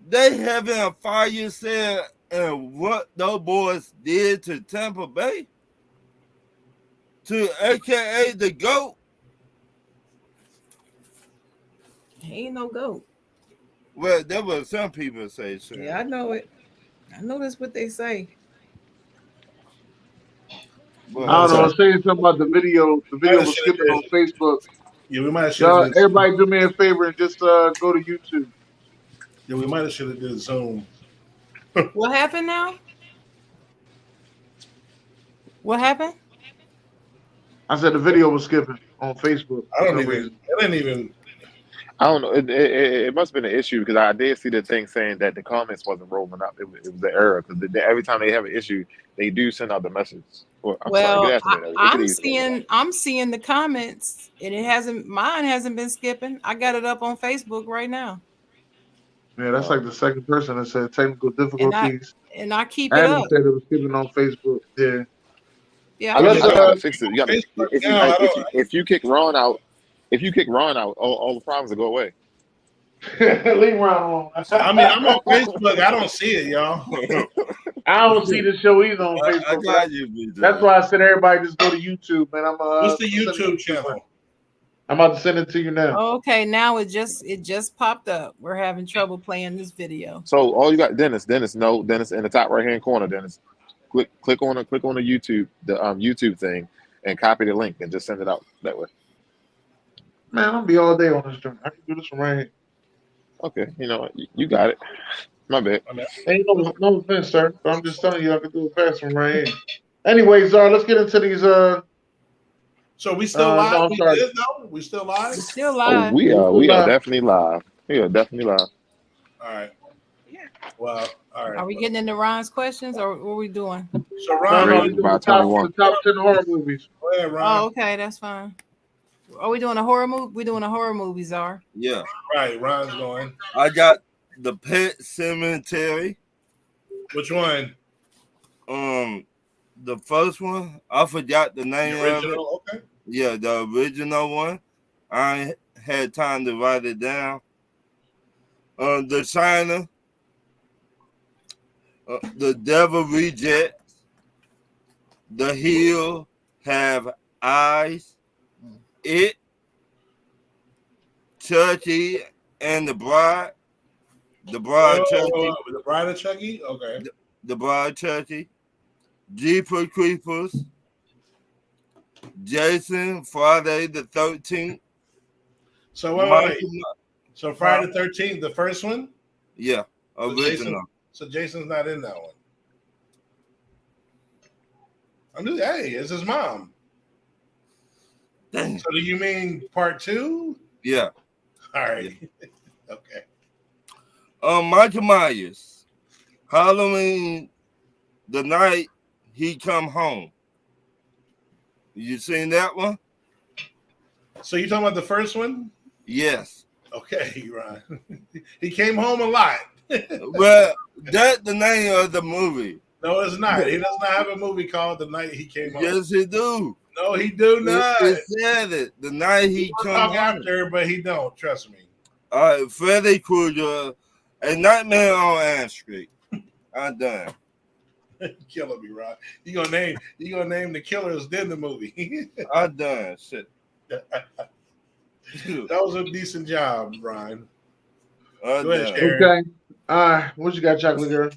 They having a fire sale, and what those boys did to Tampa Bay, to AKA the GOAT. He ain't no GOAT. Well, that was some people say so. Yeah, I know it. I know that's what they say. Well, I don't know. I was saying something about the video. The video was skipping on Facebook. Yeah, we might have. Everybody, do me a favor and just go to YouTube. Yeah, we might have should have did Zoom. What happened now? What happened? I said the video was skipping on Facebook. I didn't even. I don't know. It must have been an issue because I did see the thing saying that the comments wasn't rolling up. It was an error because every time they have an issue, they do send out the message. Well, I'm sorry. Good Well, afternoon. It could I'm easily be that. seeing the comments, and mine hasn't been skipping. I got it up on Facebook right now, Yeah, that's like the second person that said technical and difficulties. I keep it Adam up. said it was skipping on Facebook. Yeah. Yeah, I I mean, Let's you know how to fix it. You got to Facebook now, if you kick Ron out, all the problems will go away. leave Ron alone. I mean, I'm on Facebook. I don't see it, y'all. I don't see the show either on I Facebook. got you, BJ. That's why I said everybody just go to YouTube, man. What's the YouTube channel? I'm about to send it to you now. Okay, now it just popped up. We're having trouble playing this video. So all you got, Dennis, in the top right hand corner, Dennis. Click on the YouTube, YouTube thing, and copy the link and just send it out that way. Man, I'll be all day on this joint. I can do this from right here. Okay, you know what? You got it. My bad. Ain't no offense, sir. But I'm just telling you, I can do it fast from right here. Anyways, let's get into these. So we still live? No, I'm sorry. We still live? We're still live. Oh, we are definitely live. We are definitely live. All right. Well, all right. Are we getting into Ron's questions, or what are we doing? So Ron, No, the top 10 horror movies. Go ahead, Ron. Oh, okay, that's fine. Are we doing a horror movie? We're doing a horror movie, Czar. Yeah. Right, Ron's going. I got the Pet Cemetery. Which one? The first one. I forgot the name The original, of it. Okay. Yeah, the original one. I ain't had time to write it down. The China. The Devil Rejects. The Hill Have Eyes. It. Chucky and the Bride. The Bride Chucky. The Bride of Chucky? Okay. The Bride Chucky. Jeepers Creepers. Jason, Friday the 13th. So wait. So Friday the 13th, the first one? Yeah, original. So Jason's not in that one. Hey, it's his mom. Dang. So do you mean part 2? Yeah. All right. Okay. Michael Myers. Halloween, the night he come home. You seen that one? So you talking about the first one? Yes. Okay, Ron. He came home a lot. Well, that's the name of the movie. No, it's not. He does not have a movie called The Night He Came Home. Yes, he do. No, he do not. It said it. The night he come talk home. after, but he don't. Trust me. All right, Freddy Krueger, A Nightmare on Elm Street. I'm done. Killing me, Ron. You gonna name the killers in the movie. I'm done. Shit. That was a decent job, Brian. Go ahead, Okay. What you got, chocolate girl?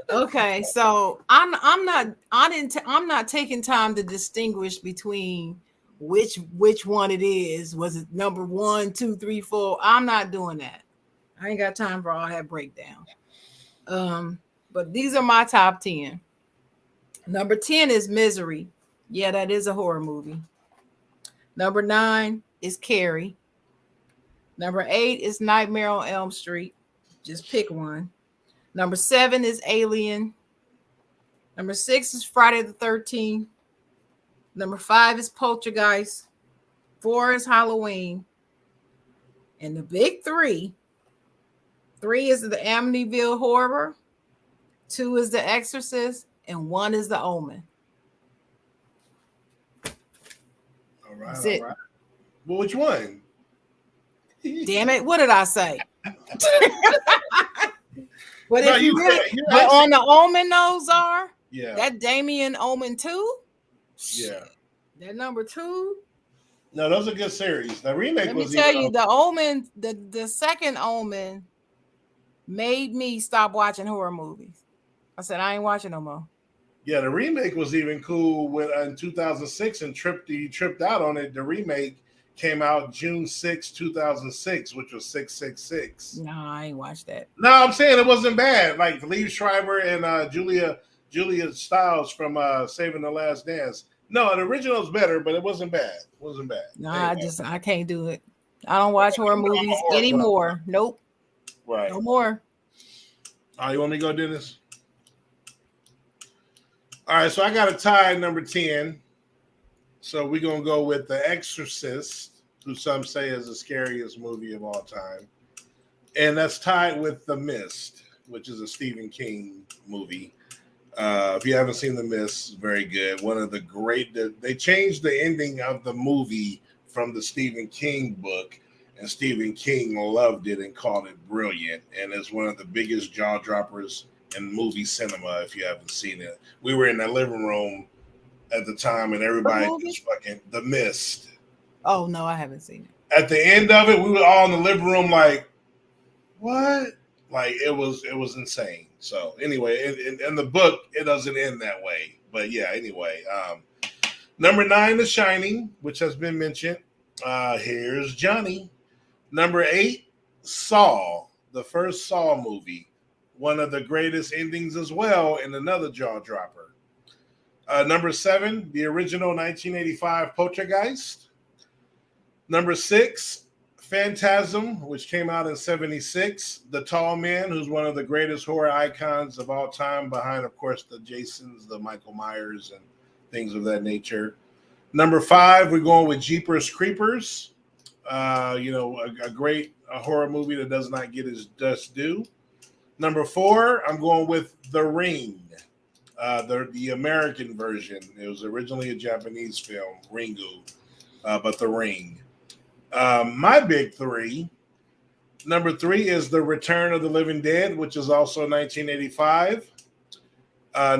Okay, so I'm not taking time to distinguish between which one it is. Was it number 1, 2, 3, 4? I'm not doing that. I ain't got time for all that breakdown. But these are my top 10. Number 10 is Misery. Yeah, that is a horror movie. Number 9 is Carrie. Number 8 is Nightmare on Elm Street. Just pick one. Number 7 is Alien. Number 6 is Friday the 13th. Number 5 is Poltergeist. 4 is Halloween. And the big 3 is the Amityville Horror. 2 is The Exorcist. And 1 is The Omen. All right. That's it. All right. Well, which one? Damn it. What did I say? But No, if you really, said- but on the Omen, those are Yeah. that Damien Omen 2. Yeah. That number 2. No, those are good series. The remake Let me was tell even you, the Omen, the second Omen made me stop watching horror movies. I said, I ain't watching no more. Yeah, the remake was even cool when in 2006 and tripped out on it. The remake came out June 6, 2006, which was 666. No, I ain't watched that. No, I'm saying it wasn't bad. Like Liev Schreiber and Julia Stiles from Saving the Last Dance. No, the original is better, but it wasn't bad. It wasn't bad. No, Anyway. I can't do it. I don't watch horror I'm a movies horror buff. anymore. Nope. Right. No more. You want me to go, Dennis? All right, so I got a tie at number 10. So we're going to go with The Exorcist, who some say is the scariest movie of all time. And that's tied with The Mist, which is a Stephen King movie. If you haven't seen The Mist, it's very good. One of the great... They changed the ending of the movie from the Stephen King book, and Stephen King loved it and called it brilliant. And it's one of the biggest jaw droppers in movie cinema, if you haven't seen it. We were in the living room at the time, and everybody was fucking The Mist. Oh, no, I haven't seen it. At the end of it, we were all in the living room like, what? Like, it was insane. So, anyway, in the book, it doesn't end that way. But, yeah, anyway. Number 9, The Shining, which has been mentioned. Here's Johnny. Number 8, Saw, the first Saw movie. One of the greatest endings as well, and another jaw dropper. Number 7, the original 1985 Poltergeist. Number 6, Phantasm, which came out in 1976. The Tall Man, who's one of the greatest horror icons of all time, behind, of course, the Jasons, the Michael Myers, and things of that nature. Number 5, we're going with Jeepers Creepers. A great horror movie that does not get its just due. Number 4, I'm going with The Ring, the American version. It was originally a Japanese film, Ringu, but The Ring. My big 3. Number 3 is The Return of the Living Dead, which is also 1985.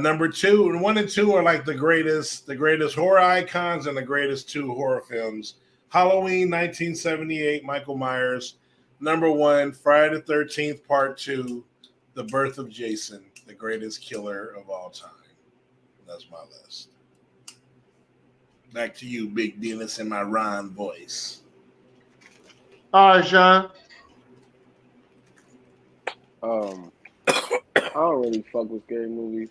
Number 2, 1 and 2 are like the greatest horror icons and the greatest 2 horror films. Halloween, 1978, Michael Myers. Number 1, Friday the 13th, Part 2, The Birth of Jason, the greatest killer of all time. That's my list. Back to you, Big Dennis, in my rhyme voice. All right, Sean. I don't really fuck with scary movies.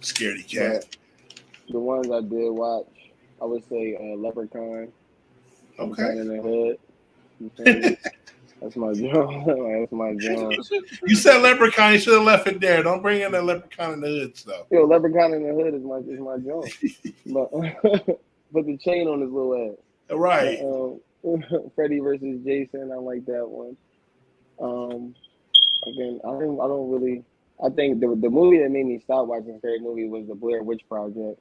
Scaredy cat. The ones I did watch, I would say Leprechaun. Okay. In the Hood. You feel me? That's my job. That's my job. You said Leprechaun. You should have left it there. Don't bring in that Leprechaun in the Hood stuff. Yo, Leprechaun in the Hood is my job. But put the chain on his little ass. Right. Freddy versus Jason. I like that one. Again, I don't really. I think the movie that made me stop watching scary movie was the Blair Witch Project.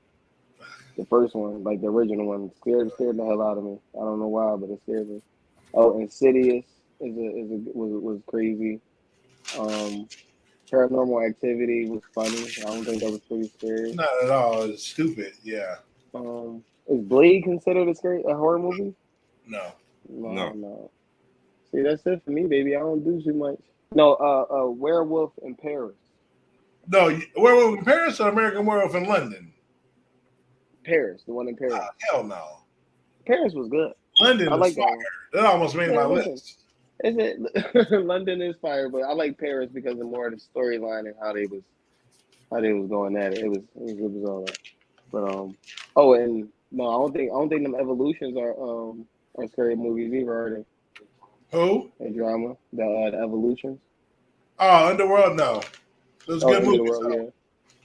The first one, like the original one, scared the hell out of me. I don't know why, but it scared me. Oh, Insidious was crazy. Paranormal Activity was funny. I don't think that was pretty scary. Not at all. It's stupid. Yeah. Is Blade considered a horror movie? No. See, that's it for me, baby. I don't do too much. No, Werewolf in Paris. No, Werewolf in Paris or American Werewolf in London? Paris, the one in Paris. Hell no. Paris was good. London I like is fire. That almost made my list. Is it? London is fire, but I like Paris because of more of the storyline and how they was going at it. It was all that. But and no, I don't think them Evolutions are scary movies either, are they? Who? A drama, the Evolutions. Oh, Underworld, no. Those good movies.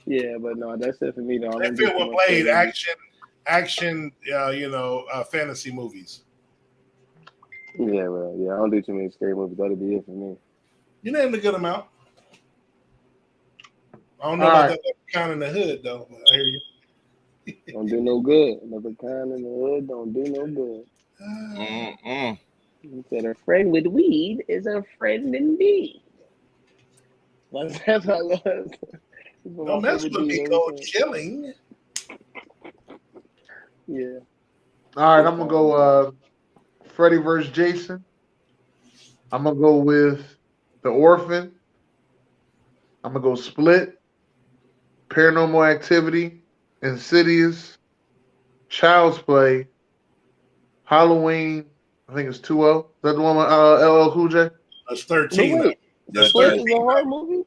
Yeah, but no, that's it for me though. They fit with Blade action, fantasy movies. Yeah, well, yeah, I don't do too many scary movies. That'd be it for me. You named a good amount. I don't know about that kind in the Hood though. I hear you. Don't do no good. Another kind in the Hood don't do no good. He said a friend with weed is a friend indeed. That's how it was. Don't mess with me, go killing. Yeah. All right, I'm gonna go Freddy vs. Jason. I'm gonna go with The Orphan. I'm gonna go Split, Paranormal Activity, Insidious, Child's Play, Halloween. I think it's 2-0. Is that the one with LL Cool J? That's 13. No, That's Split 13. is a horror movie?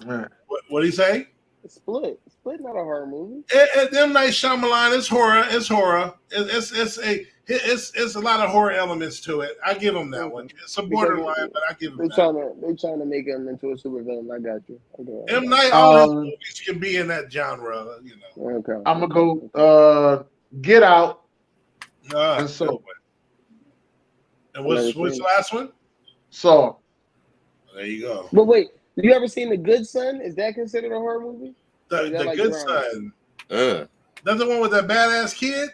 Man. What do you say? Split not a horror movie. M. Night Shyamalan is horror. It's horror. It's a lot of horror elements to it. I give them that one. It's a borderline, but I give them that. They trying to make him into a supervillain. I got you. M. Night, all his movies can be in that genre, you know. Okay. I'm gonna go Get Out and Saw. And what's the last one? Saw. There you go. But wait, you ever seen The Good Son? Is that considered a horror movie? The like Good drama? Son. That's the one with that badass kid?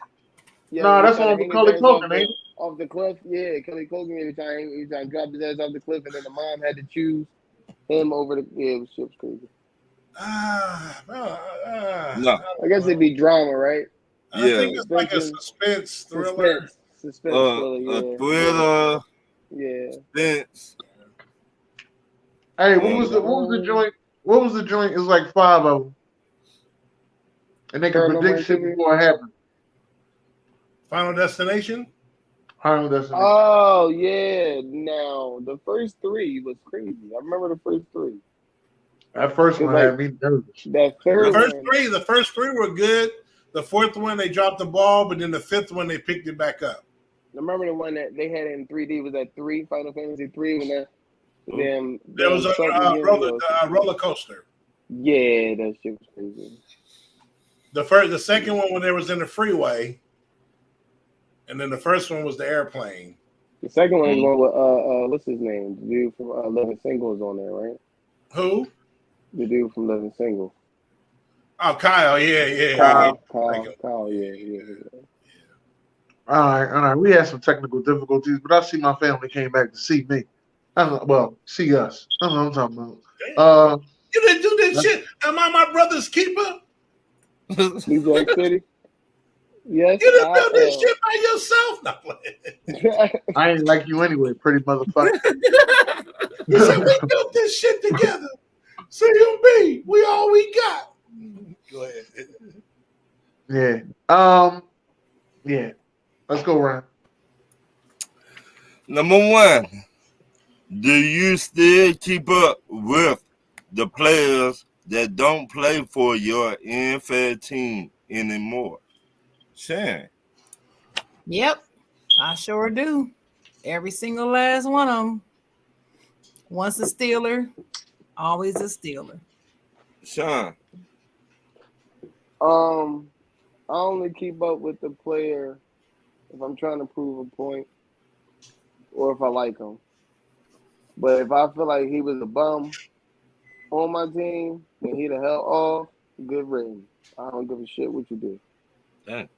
Yeah, no, that's one with Macaulay Culkin, ain't it? Off the cliff, yeah. Kelly Culkin every time he trying to drop his ass off the cliff, and then the mom had to choose him over the. Yeah, it was crazy. No. I guess it'd be drama, right? I think it's like a suspense thriller. Suspense thriller, yeah. A thriller. Yeah. Suspense. Hey, what was the joint? What was the joint? It was like 5 of them, and they can predict shit before it happens. Final Destination. Final Destination. Oh yeah. Now the first 3 was crazy. I remember the first 3. That first one had me nervous. That third the first three were good. The fourth one they dropped the ball, but then the fifth one they picked it back up. I remember the one that they had in 3D was that 3 Final Fantasy 3 when that. There was a roller coaster. Yeah, that shit was crazy. The second one when they was in the freeway, and then the first one was the airplane. The second one is one with what's his name? The dude from Living Single is on there, right? Who? The dude from Living Single. Oh, Kyle, yeah. Kyle, yeah. All right. We had some technical difficulties, but I see my family came back to see me. See us. I don't know what I'm talking about. You didn't do this shit. Am I my brother's keeper? New York City. Yes. You didn't do this shit by yourself. No. I ain't like you anyway, pretty motherfucker. He said we built this shit together. CMB, we all we got. Go ahead. Yeah. Yeah. Let's go around. Number 1. Do you still keep up with the players that don't play for your NFL team anymore? Sharon. Yep, I sure do. Every single last one of them. Once a Steeler, always a Steeler. Sean. I only keep up with the player if I'm trying to prove a point or if I like him. But if I feel like he was a bum on my team and he the hell off, good riddance. I don't give a shit what you do. Dang.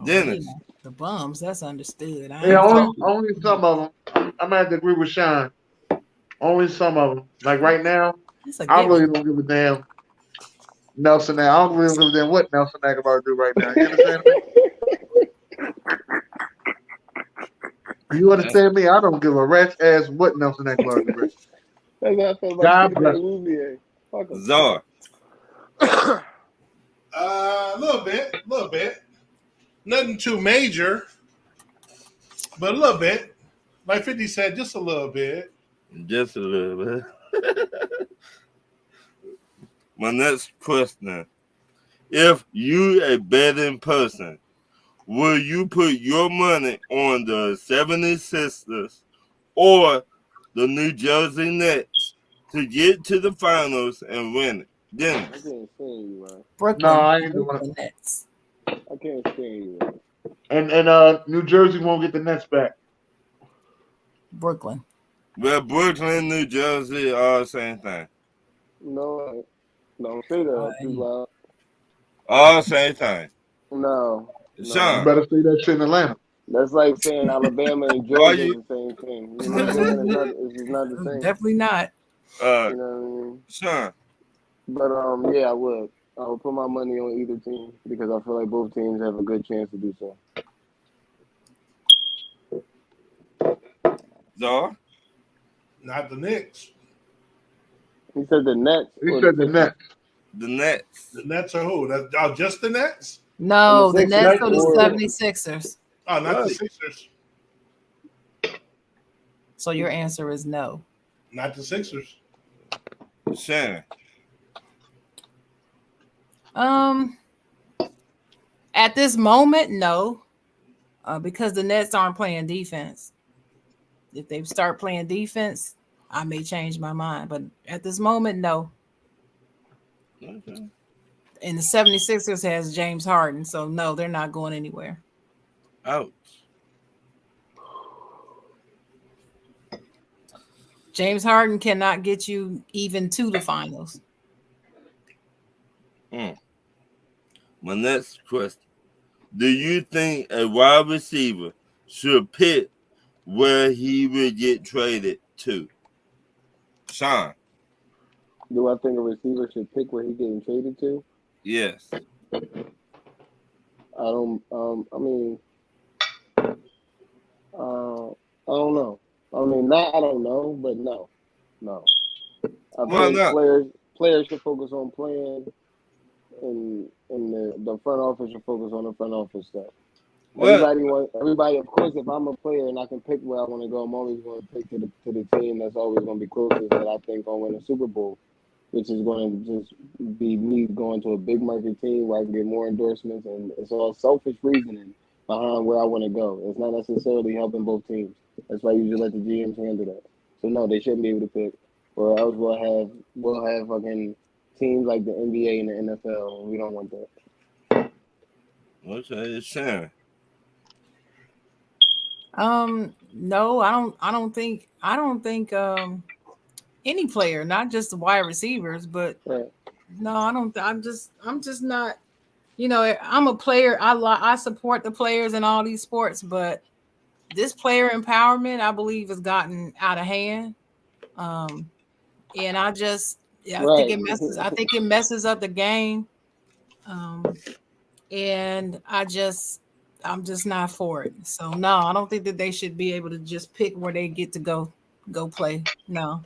Dennis. Yeah, the bums, that's understood. Only some of them. I'm gonna have to agree with Sean. Only some of them. Like right now, I really don't give a damn. Nelson, I don't really give a damn what Nelson Aguilar do right now. You understand me? You understand me? I don't give a rat's ass what Nelson Aguilar do right now. That's how I feel about Czar. A little bit. Nothing too major, but a little bit. Like 50 said, just a little bit. Just a little bit. My next question. If you a betting person, will you put your money on the 76ers or the New Jersey Nets to get to the finals and win it? Then I can't stand you, man. Brooklyn. No, I ain't doing it. Nets. I can't stand you, man. And New Jersey won't get the Nets back. Brooklyn. Well, Brooklyn, New Jersey, all the same thing. No, don't say that too loud. All the same thing. No. Sean. You better say that shit in Atlanta. That's like saying Alabama and Georgia is the same thing. You know what I'm saying? It's just not the same. Definitely not. You know what I mean? Sean. But yeah, I would. I would put my money on either team because I feel like both teams have a good chance to do so. Czar? Not the Knicks. He said the Nets. He said the Nets. The Nets. The Nets are who? Just the Nets? No, the Nets are the or- 76ers. Oh, not the Sixers. So your answer is no. Not the Sixers. Shannon. At this moment, no. because the Nets aren't playing defense. If they start playing defense, I may change my mind. But at this moment, no. Okay. And the 76ers has James Harden, so no, they're not going anywhere. Ouch. James Harden cannot get you even to the finals. My next question. Do you think a wide receiver should pick where he will get traded to? Sean. Do I think a receiver should pick where he's getting traded to? Yes. I don't. I mean, I don't know. I mean, not. I don't know, but no. I Why think not? players should focus on playing, and the front office should focus on the front office stuff. Well, Everybody. Of course, if I'm a player and I can pick where I want to go, I'm always going to pick to the team that's always going to be closest that I think going to win a Super Bowl, which is going to just be me going to a big market team where I can get more endorsements, and it's all selfish reasoning behind where I want to go. It's not necessarily helping both teams. That's why you usually let the GMs handle that. So no, they shouldn't be able to pick, or else we'll have fucking teams like the NBA and the NFL, and we don't want that. what's that? Sharon. No, I don't think any player, not just the wide receivers, but Right. no, I don't. I'm just not. You know, I'm a player. I support the players in all these sports, but this player empowerment, I believe, has gotten out of hand. And I think it messes. I think it messes up the game. And I'm just not for it. So no, I don't think that they should be able to just pick where they get to go play. No.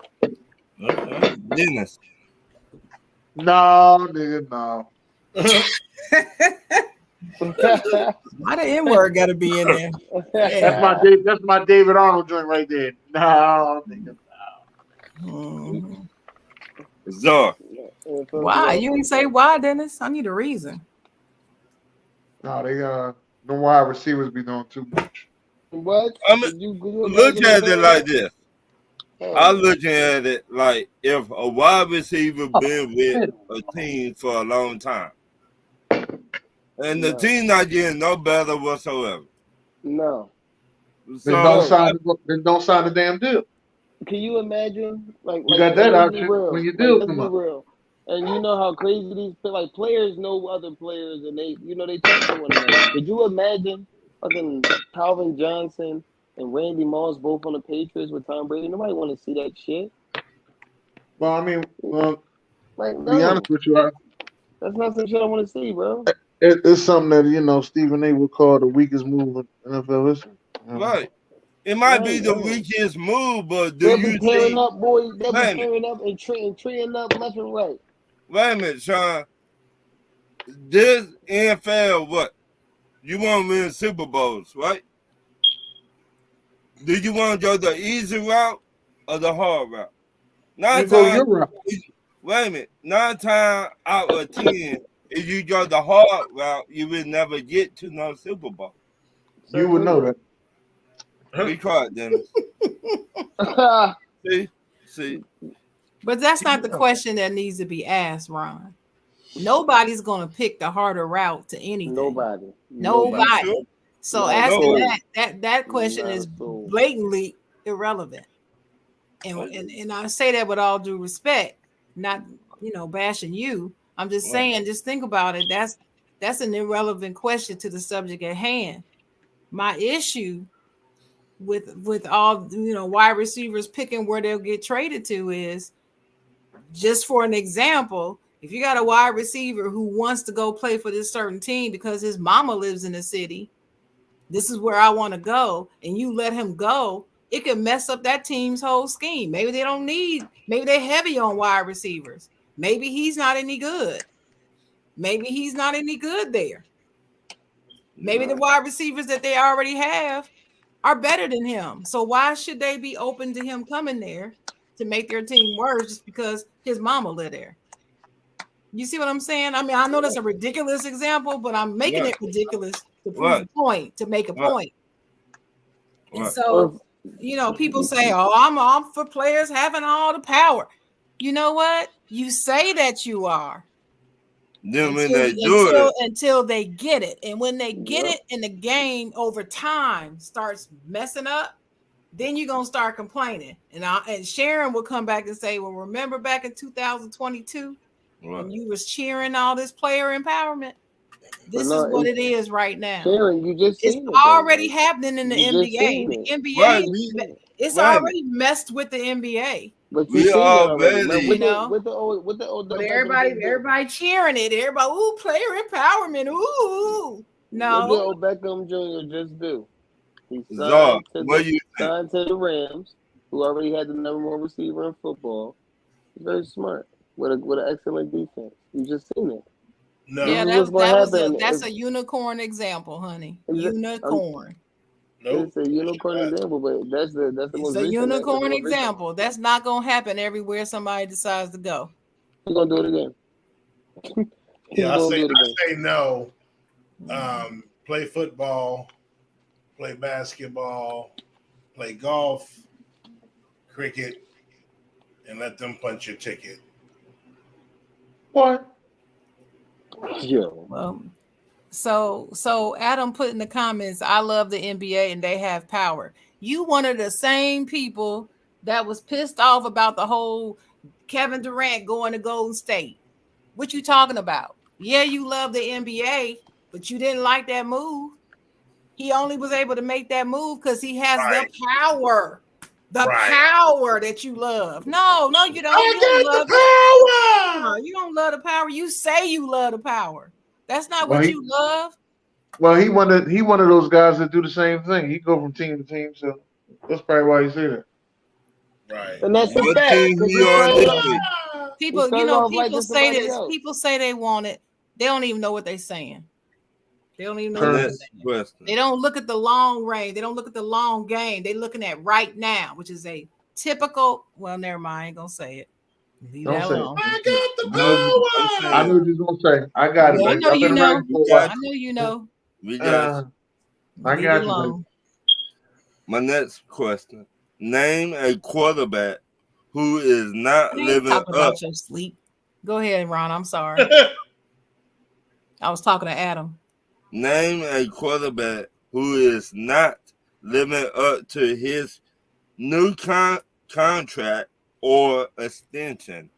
Okay. Dennis. No, nigga, no. Why the N word got to be in there? That's my David Arnold joint right there. No, nigga, Mhm. Zor. Why? You didn't say why, Dennis? I need a reason. no. They the wide receivers be doing too much. What? I mean, look at it like this. I look at it like if a wide receiver been with a team for a long time, and the team not getting no better whatsoever. No. Then don't sign the damn deal. Can you imagine? You got that option when your deal come up. Real. And you know how crazy these players know other players, and they talk to one another. Could you imagine fucking Calvin Johnson and Randy Moss both on the Patriots with Tom Brady? Nobody want to see that shit. Well, I mean, no. To be honest with you, that's not some shit I want to see, bro. It's something that Stephen A. would call the weakest move in NFL history. Right. It might be the weakest move, but they'll be pairing up, boys. They'll be pairing up and treeing up left and right. Wait a minute, Sean. This NFL, what? You want to win Super Bowls, right? Do you want to go the easy route or the hard route? You go your route. Wait a minute. 9 times out of 10, if you go the hard route, you will never get to no Super Bowl. You would know that. Be quiet, Dennis. See. But that's not the question that needs to be asked, Ron. Nobody's going to pick the harder route to anything. Nobody. So asking that question is blatantly irrelevant. And I say that with all due respect, not bashing you. I'm just saying, just think about it. That's an irrelevant question to the subject at hand. My issue with all wide receivers picking where they'll get traded to is, just for an example, if you got a wide receiver who wants to go play for this certain team because his mama lives in the city, this is where I want to go, and you let him go, it could mess up that team's whole scheme. Maybe they're heavy on wide receivers. Maybe he's not any good. Maybe he's not any good there. Maybe the wide receivers that they already have are better than him. So why should they be open to him coming there to make their team worse just because his mama lived there? You see what I'm saying? I mean, I know that's a ridiculous example, but I'm making it ridiculous to prove a point, to make a point. And so, people say, "Oh, I'm for players having all the power." You know what? You say that you are. Then when they do it, until they get it, and when they get it, and the game over time starts messing up, then you're gonna start complaining. And Sharon will come back and say, "Well, remember back in 2022 when you was cheering all this player empowerment? This is what it is right now." Sharon, you just it's seen it, already happening in the NBA. The NBA, it's already messed with the NBA. But you seen it already. With the old but everybody cheering it. Everybody, ooh, player empowerment. Ooh. No. What did old Beckham Jr. just do? He signed to the Rams, who already had the #1 receiver in football. He's very smart with an excellent defense. You just seen it. No. Yeah, that's a unicorn example, honey. Unicorn. Nope. It's a unicorn example, but that's the most recent. It's a unicorn example. That's not gonna happen everywhere somebody decides to go. He's gonna do it again. Yeah, I say no. Play football, play basketball, play golf, cricket, and let them punch your ticket. What? Yeah. So Adam put in the comments, "I love the NBA and they have power." You one of the same people that was pissed off about the whole Kevin Durant going to Golden State. What you talking about? Yeah, you love the NBA, but you didn't like that move. He only was able to make that move because he has the power. The power that you love. No, you don't. You don't love the power. No, you don't love the power. You say you love the power. That's not what you love. Well, he one of those guys that do the same thing. He go from team to team, so that's probably why he say that. Right. And that's the fact. People say this. People say they want it. They don't even know what they're saying. They don't even know what they're saying. They don't look at the long range. They don't look at the long game. They're looking at right now, which is a typical. Well, never mind. I ain't gonna say it. Leave that alone. I got the power. I knew what you was gonna say. I got it. I know you know. I know you know. We got I got you. My next question: name a quarterback who is not living up. About your sleep. Go ahead, Ron. I'm sorry. I was talking to Adam. Name a quarterback who is not living up to his new contract or extension.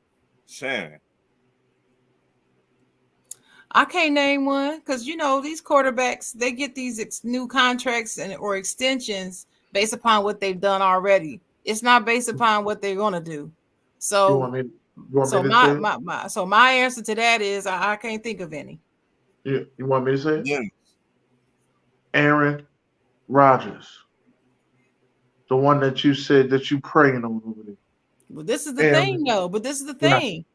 Sharon. I can't name one because these quarterbacks, they get these new contracts or extensions based upon what they've done already. It's not based upon what they're gonna do. So, my answer to that is I can't think of any. Yeah, you want me to say it? Yeah. Aaron Rodgers, the one that you said that you praying on over there. Well, this is the thing, though. But this is the thing.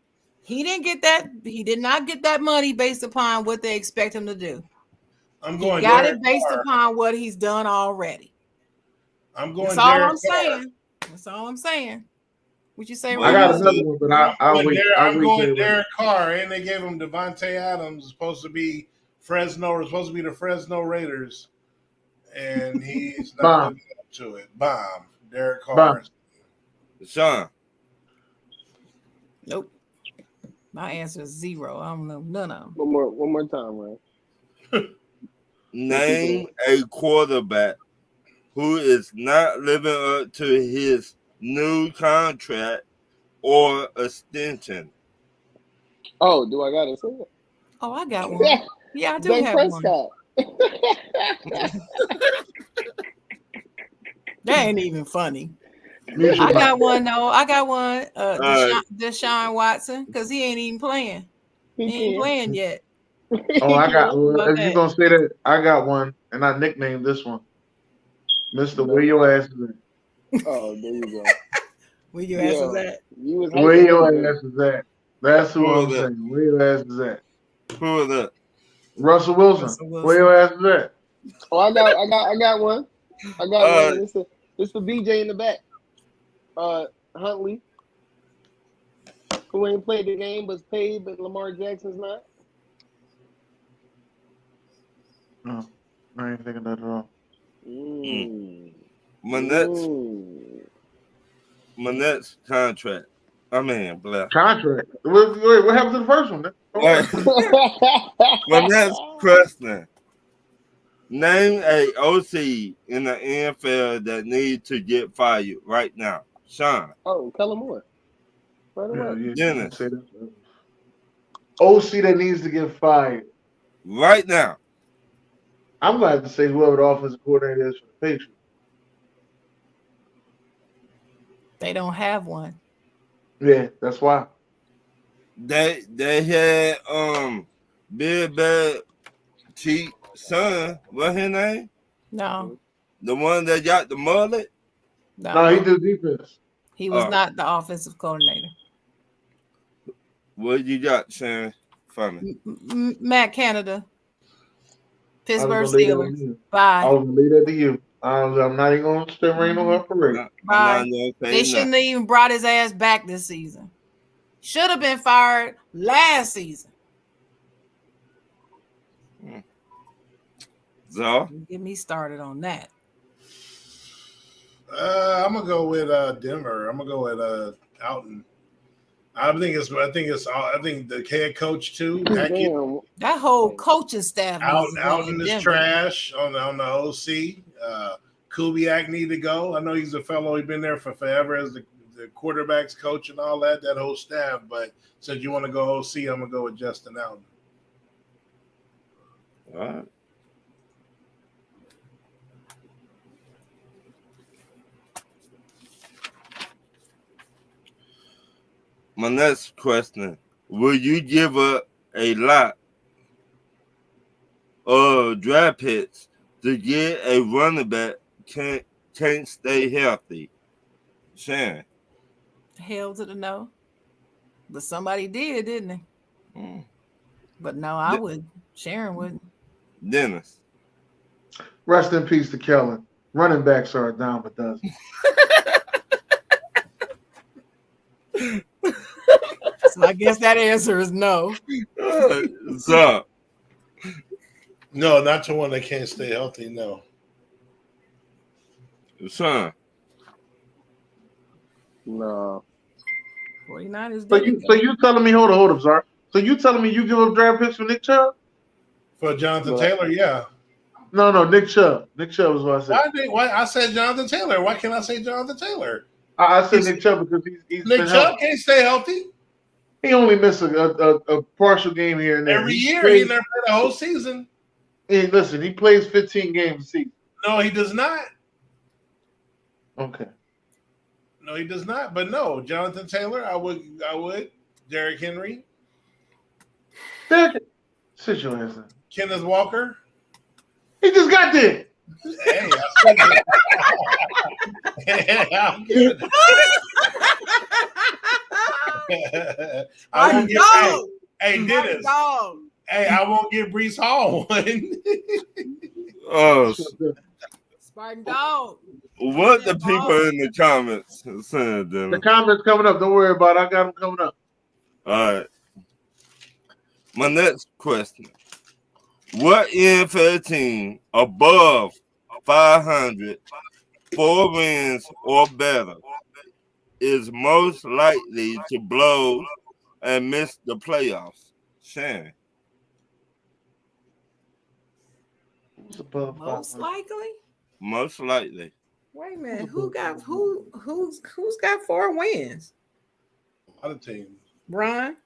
He didn't get that. He did not get that money based upon what they expect him to do. I'm going. He got it based upon what he's done already. I'm going. That's all I'm saying. That's all I'm saying. What you say? I got another one, but I'll wait. I'm going Derek Carr, and they gave him Devontae Adams. Supposed to be the Fresno Raiders, and he's not living up to it. Bomb. Derek Carr. Sean. Nope. My answer is 0. I don't know none of them. One more time, right? Name a quarterback who is not living up to his new contract or extension. Oh, do I gotta say it? Oh, I got one. Yeah, I do have Prescott. one. That ain't even funny. I got one though. I got one. Deshaun Watson, because he ain't even playing. He ain't playing yet. Oh, I got. If you're gonna say that, I got one, and I nicknamed this one, Mister. Where your ass is at? Oh, there you go. Where your ass is at? Where your ass is at? That's who I'm saying. Where your ass is at? Who is that? Russell Wilson. Where your ass is at? Oh, I got one. I got one. It's for BJ in the back. Huntley, who ain't played the game but's paid, but Lamar Jackson's not. No. ain't thinking that at all. My next contract. I mean, blah. Contract. Wait, what happened to the first one? My next question. Name a OC in the NFL that needs to get fired right now. Sean. Oh, Kellen Moore. Right away. Dennis. OC that needs to get fired. Right now. I'm going to have to say whoever the offensive coordinator is for the Patriots. They don't have one. Yeah, that's why. They had Big Bad Cheat son. What's his name? No. The one that got the mullet? No, he did defense. He was not the offensive coordinator. What you got, Sharon? For me. Matt Canada. Pittsburgh Steelers. Bye. I was going to leave that to you. I'm not even going to stay rain on her parade. Bye. They shouldn't have even brought his ass back this season. Should have been fired last season. So get me started on that. I'm gonna go with Denver. I'm gonna go with Alton. I think the head coach too. That whole coaching staff. Alton is trash on the OC. Kubiak need to go. I know he's a fellow. He's been there for forever as the quarterbacks coach and all that whole staff. But since you want to go OC, I'm gonna go with Justin Alton. All right. My next question: will you give up a lot of draft picks to get a running back can't stay healthy? Sharon. Hell to the no. But somebody did, didn't they? But no, I wouldn't. Sharon wouldn't. Dennis. Rest in peace to Kellen. Running backs are a dime a dozen. So I guess that answer is no. So, no, not the one that can't stay healthy. No. Son. No. 49ers. So you telling me? Hold up, Zar. So you telling me you give up draft picks for Nick Chubb? For Jonathan Taylor, yeah. No, Nick Chubb. Nick Chubb is what I said. Why I said Jonathan Taylor? Why can't I say Jonathan Taylor? I said Nick Chubb because he's Nick Chubb can't stay healthy. He only missed a partial game here and there. Every year, he never played a whole season. Hey, listen, he plays 15 games a season. No, he does not. Okay. No, he does not. But no, Jonathan Taylor, I would. Derrick Henry. Sit your ass down. Kenneth Walker. He just got there. Hey, I said that. I won't get hey Dennis. Hey, I won't get Brees Hall one. Oh, Spartan dog. What the people in the comments saying, Dennis? The comments coming up. Don't worry about it. I got them coming up. All right. My next question. What NFL team above 500, 4 wins or better, is most likely to blow and miss the playoffs? Sharon. Most likely? Most likely. Wait a minute. Who's got 4 wins? A lot of teams. Brian?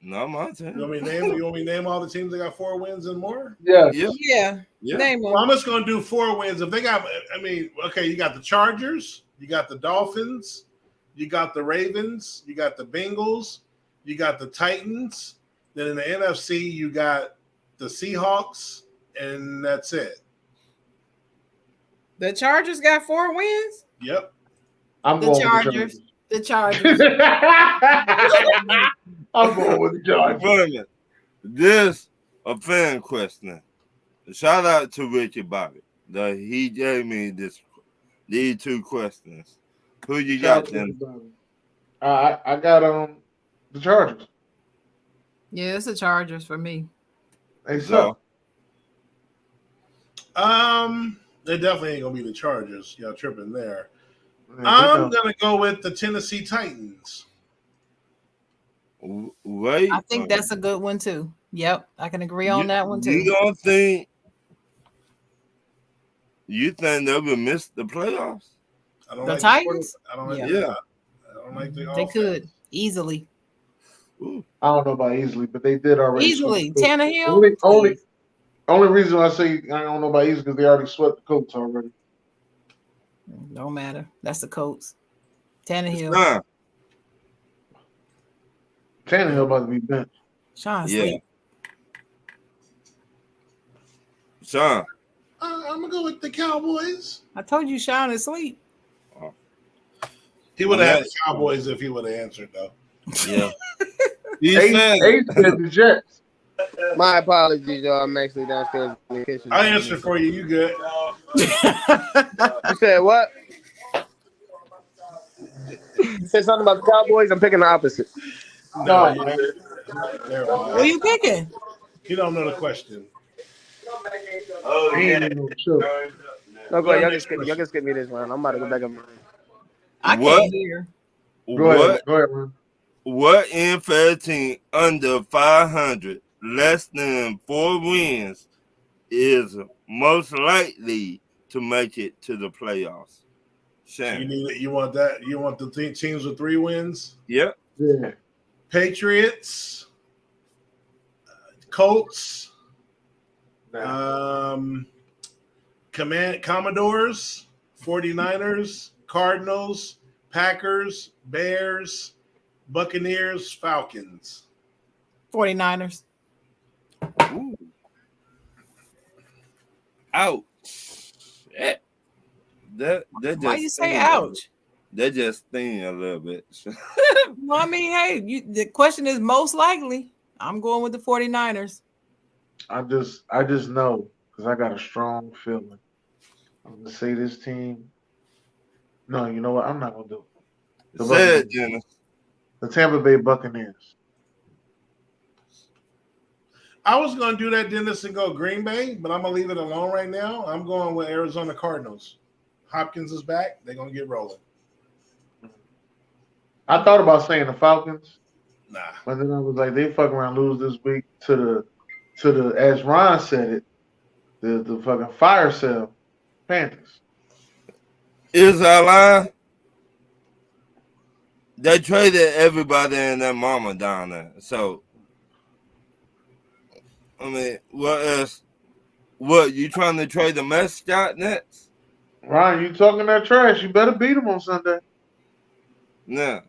No, my team. You want me to name all the teams that got 4 wins and more? Yeah. Name them. Well, I'm just going to do 4 wins. If they got, you got the Chargers, you got the Dolphins, you got the Ravens, you got the Bengals, you got the Titans. Then in the NFC, you got the Seahawks, and that's it. The Chargers got 4 wins? Yep. I'm the going Chargers. The Chargers. I'm going with the Chargers. Wait a minute. This a fan question. Shout out to Ricky Bobby. He gave me these 2 questions. Who you got then? I got the Chargers. Yeah, it's the Chargers for me. Hey, so They definitely ain't gonna be the Chargers. Y'all tripping there. Man, I'm gonna go with the Tennessee Titans. Wait. I think that's a good one too. Yep, I can agree on that one too. You think they will miss the playoffs? I don't The like Titans? I don't like Yeah. the, I don't like the They offense. could easily. Ooh. I don't know about easily, but they did already. Easily. sweep the Colts. Tannehill? Only reason I say I don't know about easily because they already swept the Colts already. Don't matter. That's the Colts. Tannehill. Nah. Tannehill about to be bent. Sean sleep. Sean. I'm gonna go with the Cowboys. I told you Sean is asleep. He would have had the Cowboys if he would have answered though. Yeah. Ace said the Jets. My apologies, y'all. I'm actually downstairs in the kitchen. I answered for you. You good? You said what? You said something about the Cowboys. I'm picking the opposite. No, man. What are you picking? You don't know the question. Oh, yeah. No, go ahead. Y'all can skip me this round. I'm about to go back up. I can't hear. Go ahead, man. What NFL team under 500, less than 4 wins, is most likely to make it to the playoffs? Shannon. You want that? You want the teams with 3 wins? Yep. Yeah. Patriots, Colts, Commodores, 49ers, Cardinals, Packers, Bears, Buccaneers, Falcons. 49ers. Ooh. Ouch. That just why you say ouch? That just sting a little bit. Well, I mean, hey, the question is most likely. I'm going with the 49ers. I just know because I got a strong feeling. I'm gonna say this team. No, you know what? I'm not gonna do it. Say it, Jenna. The Tampa Bay Buccaneers. I was going to do that, Dennis, and go Green Bay, but I'm going to leave it alone right now. I'm going with Arizona Cardinals. Hopkins is back. They're going to get rolling. I thought about saying the Falcons. Nah. But then I was like, they fuck around lose this week to the as Ron said it, the fucking fire sale Panthers. Is I lying? They traded everybody and their mama down there. So, I mean, what else? What, you trying to trade the mascot next? Ryan, you talking that trash. You better beat them on Sunday. No.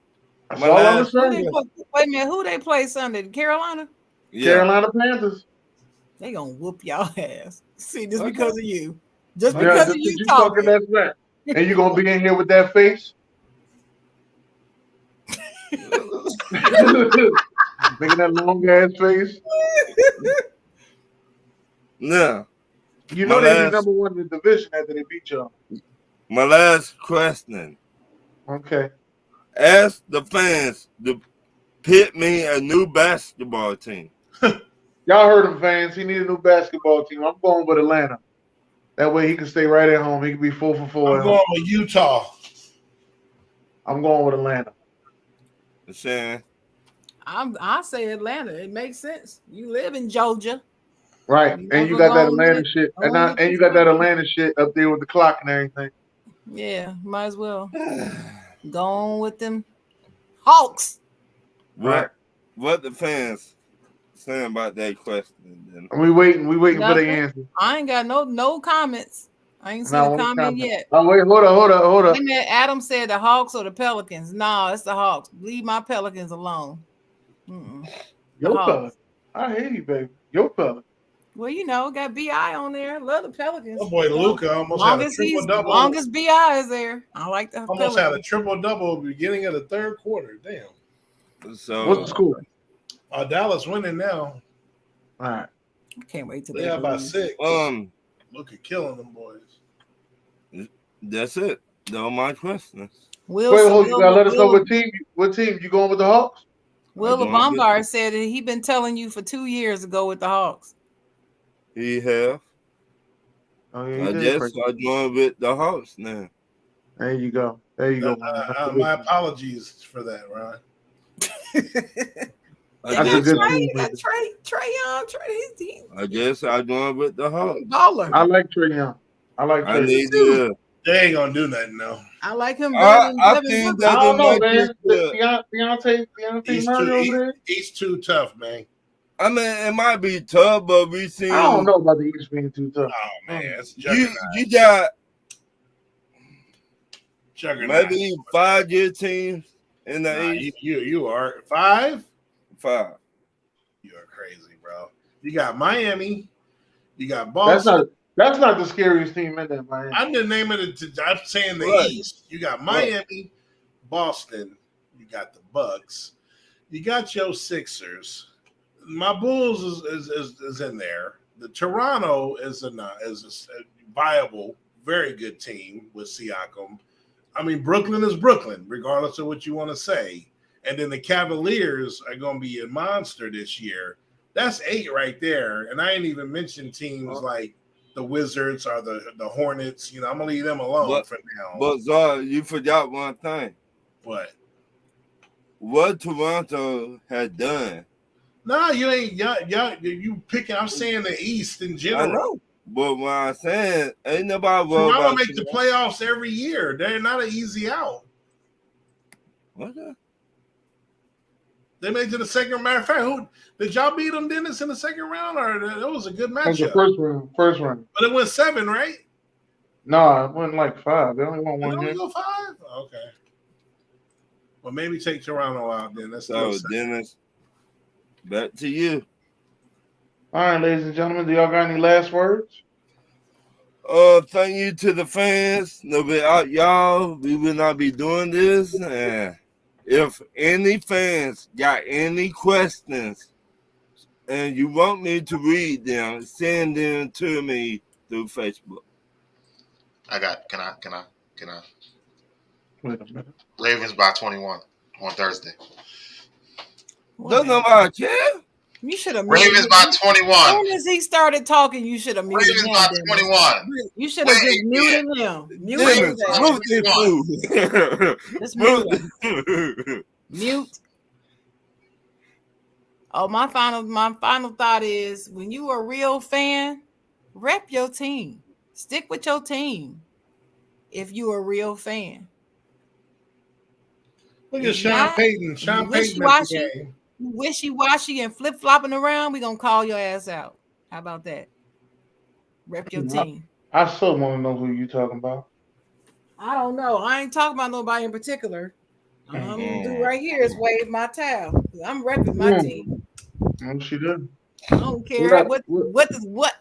That's all I'm saying. Wait a minute, who they play Sunday? Carolina? Yeah. Carolina Panthers. They gonna whoop y'all ass. See, just because of you. Just because of you talking that smack. And you gonna be in here with that face? Making that long ass face. No. You know they're number 1 in the division after they beat y'all. My last question. Okay. Ask the fans to pick me a new basketball team. Y'all heard him, fans. He need a new basketball team. I'm going with Atlanta. That way he can stay right at home. He can be 4 for 4. I'm going with Utah. I'm going with Atlanta. Shan. I say Atlanta. It makes sense. You live in Georgia. Right. And you got that Atlanta shit. And you got that Atlanta shit up there with the clock and everything. Yeah, might as well. Go on with them Hawks. What the fans saying about that question? We waiting for the answer. I ain't got no comments. I ain't seen a comment yet. Oh, wait, hold up. Wait a minute, Adam said the Hawks or the Pelicans. No, it's the Hawks. Leave my Pelicans alone. Your Pelicans. I hear you, baby. Your Pelicans. Well, you know, got BI on there. Love the Pelicans. Oh boy, Luka almost had a triple-double. Longest BI is there. I like the almost had a triple-double at the beginning of the 3rd quarter. Damn. So what's the score? Dallas winning now. All right. I can't wait till they have about 6. Luka killing them boys. That's it. Those are my questions. Wait, hold you gotta let us know what team you going with the Hawks? Will Bombard said that he been telling you for 2 years to go with the Hawks. He have. Oh yeah, he I did. just start doing with the Hawks now. There you go. There you go. My apologies for that, Ron. That's a good team. Trey Young. I guess I doing with the Hawks. Baller. I like Trey Young. I like Trey. need to. They ain't gonna do nothing, though. I like him better than I Devin think Booker. that I don't know, might man. be Deontay Murray over there. He's too tough, man. I mean, it might be tough, but we seen. I don't know about the East being too tough. Oh man, it's you got juggernaut. maybe 5-year teams in the East. You are 5. 5. You are crazy, bro. You got Miami. You got Boston. That's not the scariest team in there, Miami. I'm just naming it. I'm saying the Right. East. You got Miami, Boston. You got the Bucks. You got your Sixers. My Bulls is in there. The Toronto is a viable, very good team with Siakam. I mean, Brooklyn is Brooklyn, regardless of what you want to say. And then the Cavaliers are going to be a monster this year. That's 8 right there. And I ain't even mentioned teams like the Wizards or the Hornets. You know, I'm going to leave them alone for now. But Zara, you forgot one thing. What Toronto had done. No, you ain't. You picking. I'm saying the East in general. I know. But what I'm saying, ain't nobody worried Toronto about make the playoffs every year. They're not an easy out. What? They made it to the second. Matter of fact, who did y'all beat them, Dennis, in the second round, or it was a good matchup? The first round. But it went 7, right? No, it went like 5. They only won one Only game. go 5. Okay. Well, maybe take Toronto out then. That's so, Dennis. Back to you. All right, ladies and gentlemen, do y'all got any last words? Thank you to the fans. No, without y'all, we would not be doing this. And if any fans got any questions and you want me to read them, send them to me through Facebook. Can I? Wait a minute. Ravens by 21 on Thursday. Doesn't nobody care. You should have Ravens by 21. As soon as he started talking, you should have muted Ravens him. by 21. You should have just muted him. Mute Just mute him. Mute. Oh, my final thought is, when you are a real fan, rep your team. Stick with your team. If you are a real fan. Look at Sean Payton. Sean Payton at the game. Wishy-washy and flip-flopping around, we're going to call your ass out. How about that? Rep your team. I still want to know who you talking about. I don't know. I ain't talking about nobody in particular. All I'm going to do right here is wave my towel. I'm repping my team. She did. I don't care what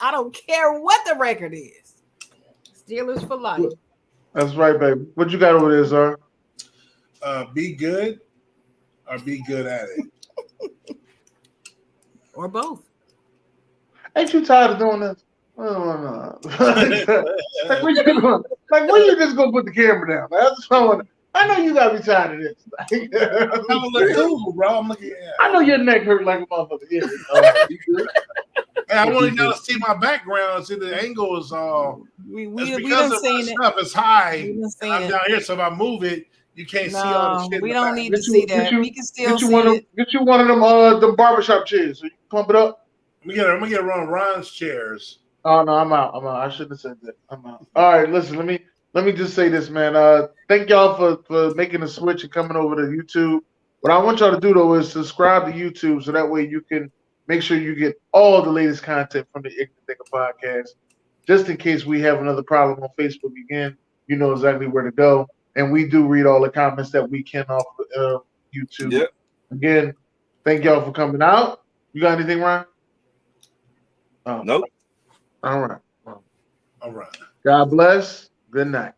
I don't care what the record is. Steelers for life. That's right, baby. What you got over there, sir? Be good or be good at it. Or both. Ain't you tired of doing this? No. Like, when you just gonna put the camera down? That's what I want. I know you gotta be tired of this. I'm looking cool, bro. I'm looking. I know your neck hurt like a motherfucker. Yeah. Hey, I want y'all to see my background. See the angle is we because of my stuff is high. I'm down here, so if I move it, you can't see all the shit. We don't need to see that. We can still see it. Get you one of them barbershop chairs so you can pump it up. I'm gonna get one of Ron's chairs. Oh no, I'm out. I shouldn't have said that. I'm out. All right, listen. Let me just say this, man. Thank y'all for making the switch and coming over to YouTube. What I want y'all to do though is subscribe to YouTube so that way you can make sure you get all the latest content from the Ignorant Thinker podcast. Just in case we have another problem on Facebook again, you know exactly where to go. And we do read all the comments that we can off YouTube. Yep. Again, thank y'all for coming out. You got anything, Ryan? Nope. All right. All right. God bless. Good night.